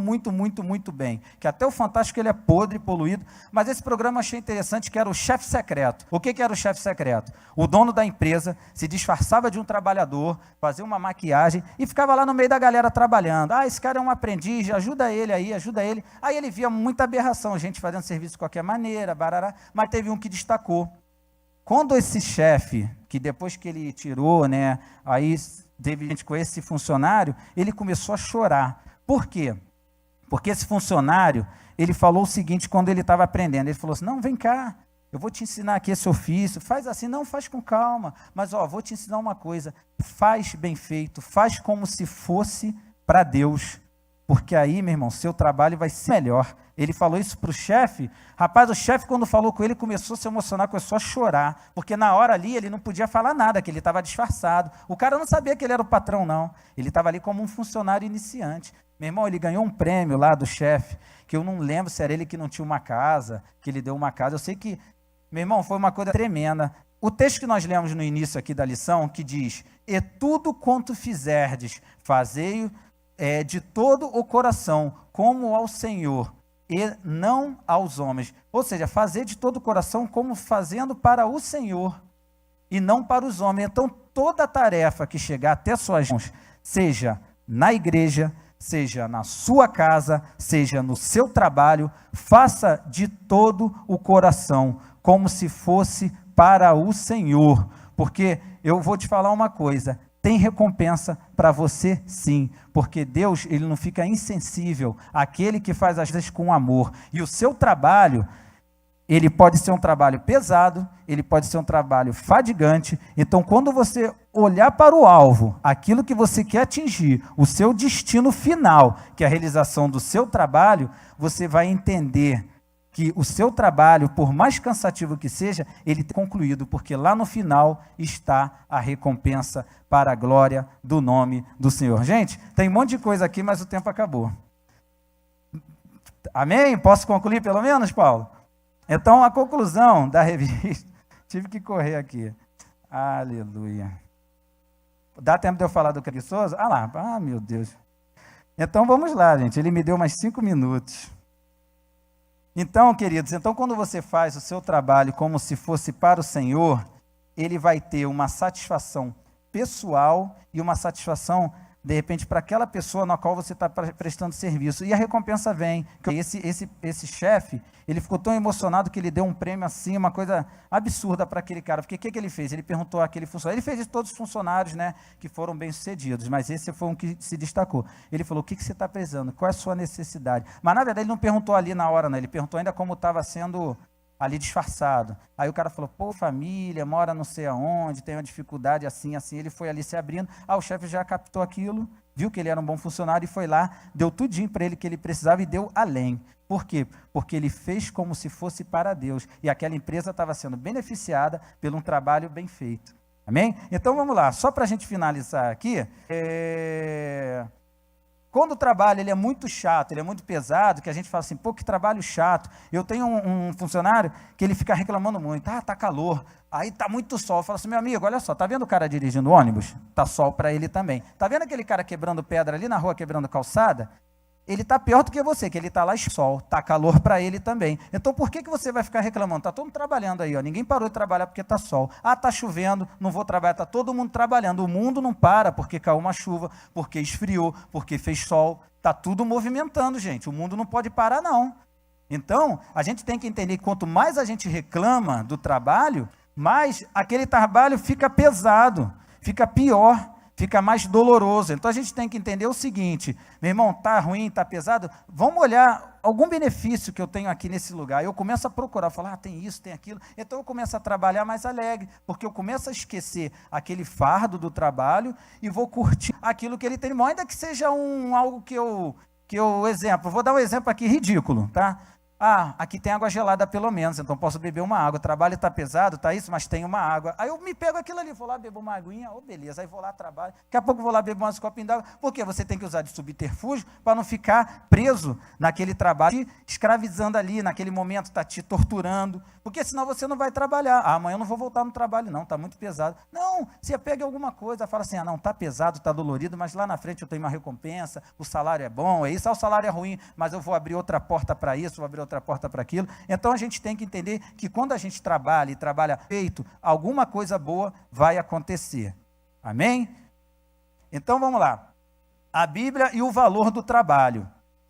bem. Que até o Fantástico ele é podre, poluído, mas esse programa eu achei interessante, que era o chefe secreto. O que era o chefe secreto? O dono da empresa se disfarçava de um trabalhador, fazia uma maquiagem e ficava lá no meio da galera trabalhando. Esse cara é um aprendiz, ajuda ele aí, ajuda ele. Aí ele via muita aberração, gente fazendo serviço de qualquer maneira, barará, mas teve um que destacou. Quando esse chefe, que depois que ele tirou, né, aí teve gente com esse funcionário, ele começou a chorar. Por quê? Porque esse funcionário, ele falou o seguinte quando ele estava aprendendo, ele falou assim, não, vem cá, eu vou te ensinar aqui esse ofício, faz assim, não, faz com calma, mas vou te ensinar uma coisa, faz bem feito, faz como se fosse para Deus, porque aí, meu irmão, seu trabalho vai ser melhor. Ele falou isso para o chefe. Rapaz, o chefe, quando falou com ele, começou a se emocionar, começou a chorar, porque na hora ali ele não podia falar nada, que ele estava disfarçado. O cara não sabia que ele era o patrão, não. Ele estava ali como um funcionário iniciante. Meu irmão, ele ganhou um prêmio lá do chefe, que eu não lembro se era ele que não tinha uma casa, que ele deu uma casa. Eu sei que, meu irmão, foi uma coisa tremenda. O texto que nós lemos no início aqui da lição, que diz, e tudo quanto fizerdes, fazei-o de todo o coração, como ao Senhor, e não aos homens. Ou seja, fazer de todo o coração como fazendo para o Senhor e não para os homens. Então, toda tarefa que chegar até suas mãos, seja na igreja, seja na sua casa, seja no seu trabalho, faça de todo o coração, como se fosse para o Senhor. Porque eu vou te falar uma coisa, tem recompensa para você sim, porque Deus ele não fica insensível àquele que faz as coisas com amor. E o seu trabalho, ele pode ser um trabalho pesado, ele pode ser um trabalho fadigante. Então, quando você olhar para o alvo, aquilo que você quer atingir, o seu destino final, que é a realização do seu trabalho, você vai entender que o seu trabalho, por mais cansativo que seja, ele é concluído, porque lá no final está a recompensa para a glória do nome do Senhor. Gente, tem um monte de coisa aqui, mas o tempo acabou. Amém? Posso concluir pelo menos, Paulo? Então, a conclusão da revista... Tive que correr aqui. Aleluia. Dá tempo de eu falar do preguiçoso? Ah lá, meu Deus. Então, vamos lá, gente. Ele me deu mais 5 minutos. Então, queridos, quando você faz o seu trabalho como se fosse para o Senhor, ele vai ter uma satisfação pessoal e uma satisfação, de repente, para aquela pessoa na qual você está prestando serviço. E a recompensa vem. Esse chefe, ele ficou tão emocionado que ele deu um prêmio assim, uma coisa absurda para aquele cara. Porque o que ele fez? Ele perguntou àquele funcionário. Ele fez isso todos os funcionários, né, que foram bem-sucedidos, mas esse foi um que se destacou. Ele falou, o que você está precisando? Qual é a sua necessidade? Mas, na verdade, ele não perguntou ali na hora, né? Ele perguntou ainda como estava sendo ali disfarçado. Aí o cara falou, família, mora não sei aonde, tem uma dificuldade assim, ele foi ali se abrindo. O chefe já captou aquilo, viu que ele era um bom funcionário e foi lá, deu tudinho para ele que ele precisava e deu além. Por quê? Porque ele fez como se fosse para Deus, e aquela empresa estava sendo beneficiada por um trabalho bem feito. Amém? Então vamos lá, só para a gente finalizar aqui, quando o trabalho ele é muito chato, ele é muito pesado, que a gente fala assim, que trabalho chato. Eu tenho um funcionário que ele fica reclamando muito, tá calor, aí tá muito sol. Eu falo assim, meu amigo, olha só, tá vendo o cara dirigindo ônibus? Tá sol para ele também. Tá vendo aquele cara quebrando pedra ali na rua, quebrando calçada? Ele está pior do que você, que ele está lá e sol, está calor para ele também. Então, por que você vai ficar reclamando? Está todo mundo trabalhando aí, ninguém parou de trabalhar porque está sol. Está chovendo, não vou trabalhar, está todo mundo trabalhando. O mundo não para porque caiu uma chuva, porque esfriou, porque fez sol. Está tudo movimentando, gente. O mundo não pode parar, não. Então, a gente tem que entender que quanto mais a gente reclama do trabalho, mais aquele trabalho fica pesado, fica pior, fica mais doloroso. Então a gente tem que entender o seguinte, meu irmão, está ruim, está pesado, vamos olhar algum benefício que eu tenho aqui nesse lugar. Eu começo a procurar, falar, tem isso, tem aquilo, então eu começo a trabalhar mais alegre, porque eu começo a esquecer aquele fardo do trabalho e vou curtir aquilo que ele tem, ainda que seja algo que eu exemplo, vou dar um exemplo aqui ridículo, tá? Aqui tem água gelada pelo menos, então posso beber uma água. O trabalho está pesado, está isso, mas tem uma água. Aí eu me pego aquilo ali, vou lá beber uma aguinha, beleza, aí vou lá, trabalho. Daqui a pouco vou lá beber umas copinhas d'água, porque você tem que usar de subterfúgio para não ficar preso naquele trabalho, te escravizando ali, naquele momento, está te torturando, porque senão você não vai trabalhar. Amanhã eu não vou voltar no trabalho não, está muito pesado. Não, você pega alguma coisa, fala assim, não, está pesado, está dolorido, mas lá na frente eu tenho uma recompensa, o salário é bom, é isso, o salário é ruim, mas eu vou abrir outra porta para isso, vou abrir outra porta para aquilo. Então a gente tem que entender que quando a gente trabalha e trabalha feito, alguma coisa boa vai acontecer. Amém? Então vamos lá. A Bíblia e o valor do trabalho.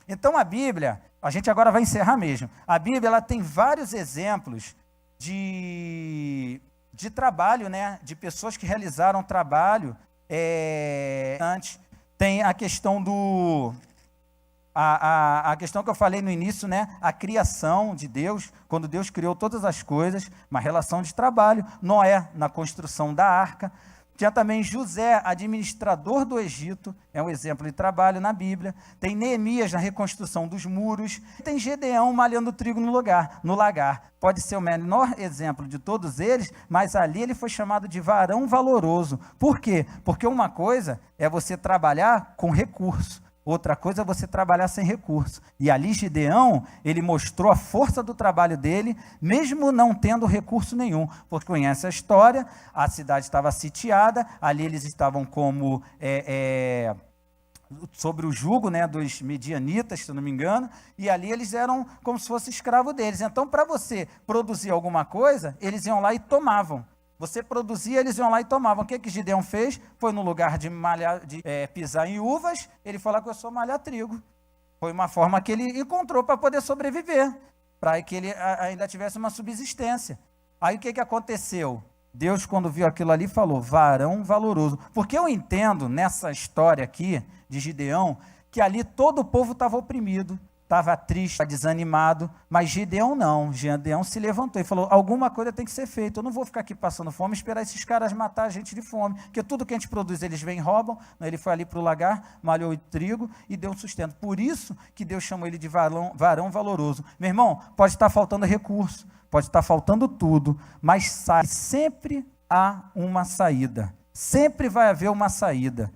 Então a Bíblia, a gente agora vai encerrar mesmo. A Bíblia ela tem vários exemplos de trabalho, né? De pessoas que realizaram trabalho antes. Tem a questão a questão que eu falei no início, né? A criação de Deus, quando Deus criou todas as coisas, uma relação de trabalho. Noé, na construção da arca. Tinha também José, administrador do Egito, é um exemplo de trabalho na Bíblia. Tem Neemias na reconstrução dos muros. Tem Gedeão malhando trigo no lagar. Pode ser o menor exemplo de todos eles, mas ali ele foi chamado de varão valoroso. Por quê? Porque uma coisa é você trabalhar com recurso. Outra coisa é você trabalhar sem recurso. E ali Gideão, ele mostrou a força do trabalho dele, mesmo não tendo recurso nenhum. Porque conhece a história, a cidade estava sitiada, ali eles estavam como sobre o jugo, né, dos medianitas, se não me engano, e ali eles eram como se fosse escravo deles. Então, para você produzir alguma coisa, eles iam lá e tomavam. Você produzia, eles iam lá e tomavam. O que Gideão fez? Foi no lugar de pisar em uvas, ele falou que eu sou malhar trigo. Foi uma forma que ele encontrou para poder sobreviver, para que ele ainda tivesse uma subsistência. Aí o que aconteceu? Deus, quando viu aquilo ali, falou, varão valoroso. Porque eu entendo nessa história aqui de Gideão, que ali todo o povo estava oprimido. estava triste, estava desanimado, mas Gideão não. Gideão se levantou e falou, alguma coisa tem que ser feita, eu não vou ficar aqui passando fome, esperar esses caras matar a gente de fome, porque tudo que a gente produz eles vêm e roubam. Ele foi ali para o lagar, malhou o trigo e deu sustento. Por isso que Deus chamou ele de varão valoroso. Meu irmão, pode estar faltando recurso, pode estar faltando tudo, mas sempre há uma saída, sempre vai haver uma saída.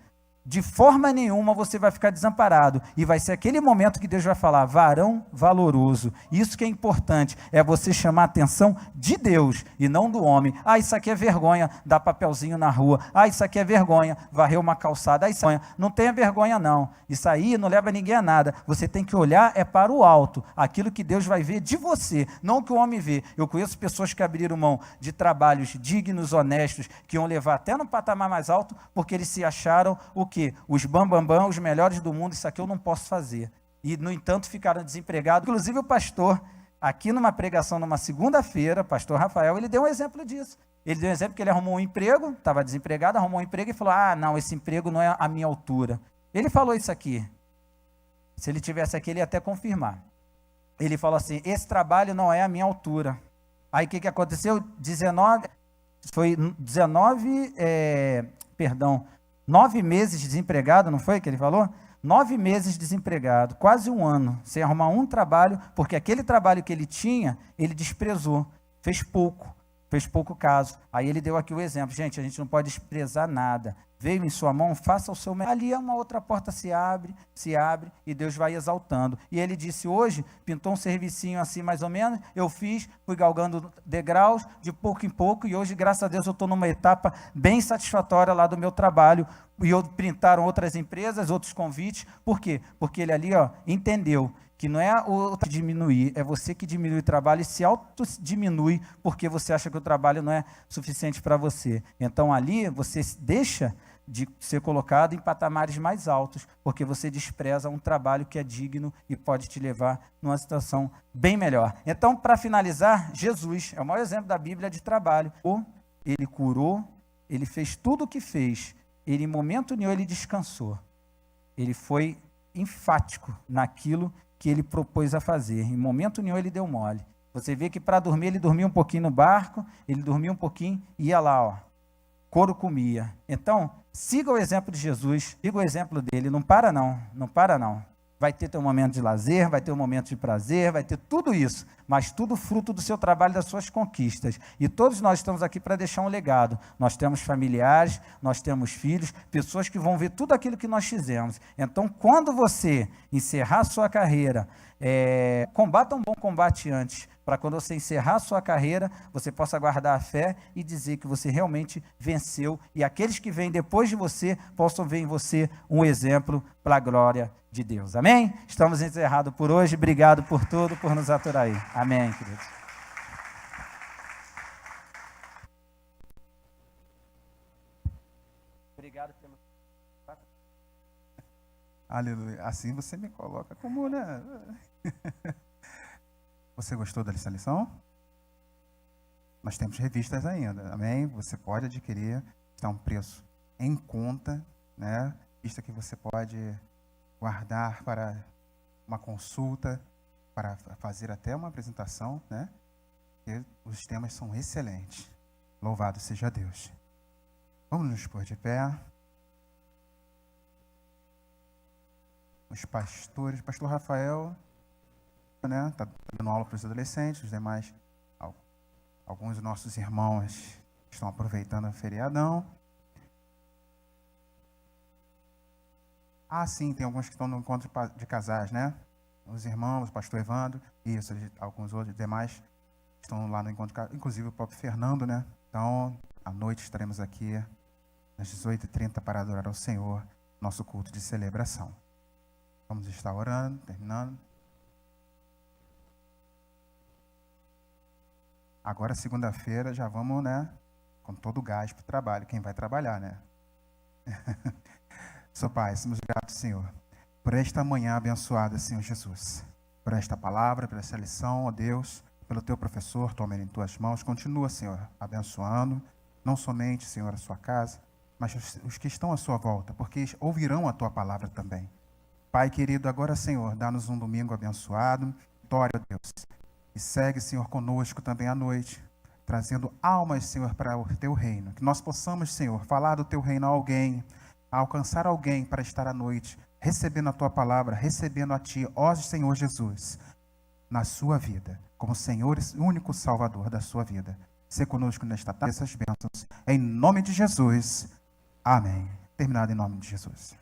De forma nenhuma você vai ficar desamparado, e vai ser aquele momento que Deus vai falar, varão valoroso. Isso que é importante, é você chamar a atenção de Deus e não do homem. Ah, isso aqui é vergonha, dar papelzinho na rua. Ah, isso aqui é vergonha, varrer uma calçada. Ah, isso é vergonha. Não tenha vergonha não, isso aí não leva ninguém a nada. Você tem que olhar para o alto, aquilo que Deus vai ver de você, não o que o homem vê. Eu conheço pessoas que abriram mão de trabalhos dignos, honestos, que iam levar até no patamar mais alto, porque eles se acharam o quê? Os bambambam, os melhores do mundo, isso aqui eu não posso fazer. E, no entanto, ficaram desempregados. Inclusive o pastor, aqui numa pregação, numa segunda-feira, pastor Rafael, ele deu um exemplo disso. Ele deu um exemplo que ele arrumou um emprego, estava desempregado, arrumou um emprego e falou, não, esse emprego não é a minha altura. Ele falou isso aqui. Se ele tivesse aqui, ele ia até confirmar. Ele falou assim, esse trabalho não é a minha altura. Aí o que aconteceu? 9 meses desempregado, não foi que ele falou? 9 meses desempregado, quase um ano, sem arrumar um trabalho, porque aquele trabalho que ele tinha, ele desprezou, fez pouco caso. Aí ele deu aqui o exemplo, gente, a gente não pode desprezar nada. Veio em sua mão, faça o seu melhor. Ali uma outra porta se abre, e Deus vai exaltando. E ele disse, hoje, pintou um servicinho assim mais ou menos, eu fiz, fui galgando degraus, de pouco em pouco, e hoje, graças a Deus, eu estou numa etapa bem satisfatória lá do meu trabalho. E pintaram outras empresas, outros convites. Por quê? Porque ele ali entendeu que não é o diminuir, é você que diminui o trabalho e se autodiminui porque você acha que o trabalho não é suficiente para você. Então ali você deixa de ser colocado em patamares mais altos, porque você despreza um trabalho que é digno e pode te levar numa situação bem melhor. Então, para finalizar, Jesus é o maior exemplo da Bíblia de trabalho. Ele curou, ele fez tudo o que fez, ele em momento nenhum ele descansou. Ele foi enfático naquilo que ele propôs a fazer. Em momento nenhum ele deu mole. Você vê que para dormir, ele dormia um pouquinho no barco, ele dormia um pouquinho e ia lá, couro comia. Então, siga o exemplo de Jesus, siga o exemplo dele, não para não. Vai ter teu momento de lazer, vai ter um momento de prazer, vai ter tudo isso, mas tudo fruto do seu trabalho, das suas conquistas. E todos nós estamos aqui para deixar um legado. Nós temos familiares, nós temos filhos, pessoas que vão ver tudo aquilo que nós fizemos. Então, quando você encerrar a sua carreira, combata um bom combate antes, para quando você encerrar a sua carreira, você possa guardar a fé e dizer que você realmente venceu, e aqueles que vêm depois de você possam ver em você um exemplo para a glória de Deus. Amém? Estamos encerrados por hoje. Obrigado por tudo, por nos aturar aí. Amém, queridos. Obrigado pelo... Aleluia. Assim você me coloca como, né? Você gostou dessa lição? Nós temos revistas ainda, amém? Você pode adquirir, está um preço em conta, né? Revista que você pode guardar para uma consulta, para fazer até uma apresentação, né? E os temas são excelentes. Louvado seja Deus. Vamos nos pôr de pé. Os pastores, pastor Rafael, né? Está dando aula para os adolescentes, os demais, alguns dos nossos irmãos estão aproveitando o feriadão. Sim, tem alguns que estão no encontro de casais, né? Os irmãos, o pastor Evandro, isso, alguns outros demais estão lá no encontro de casais, inclusive o próprio Fernando, né? Então, à noite estaremos aqui às 18h30 para adorar ao Senhor, nosso culto de celebração. Vamos estar orando, terminando. Agora, segunda-feira, já vamos, né? Com todo o gás para o trabalho. Quem vai trabalhar, né? Seu Pai, somos gratos, Senhor, por esta manhã abençoada, Senhor Jesus. Por esta palavra, por essa lição, ó Deus, pelo Teu professor, toma ele em Tuas mãos. Continua, Senhor, abençoando, não somente, Senhor, a sua casa, mas os que estão à sua volta, porque ouvirão a Tua palavra também. Pai querido, agora, Senhor, dá-nos um domingo abençoado. Vitória, Deus. E segue, Senhor, conosco também à noite, trazendo almas, Senhor, para o Teu reino. Que nós possamos, Senhor, falar do Teu reino a alguém, alcançar alguém para estar à noite, recebendo a Tua palavra, recebendo a Ti, ó Senhor Jesus, na sua vida, como Senhor e único Salvador da sua vida. Ser conosco nesta tarde, essas bênçãos. Em nome de Jesus. Amém. Terminado em nome de Jesus.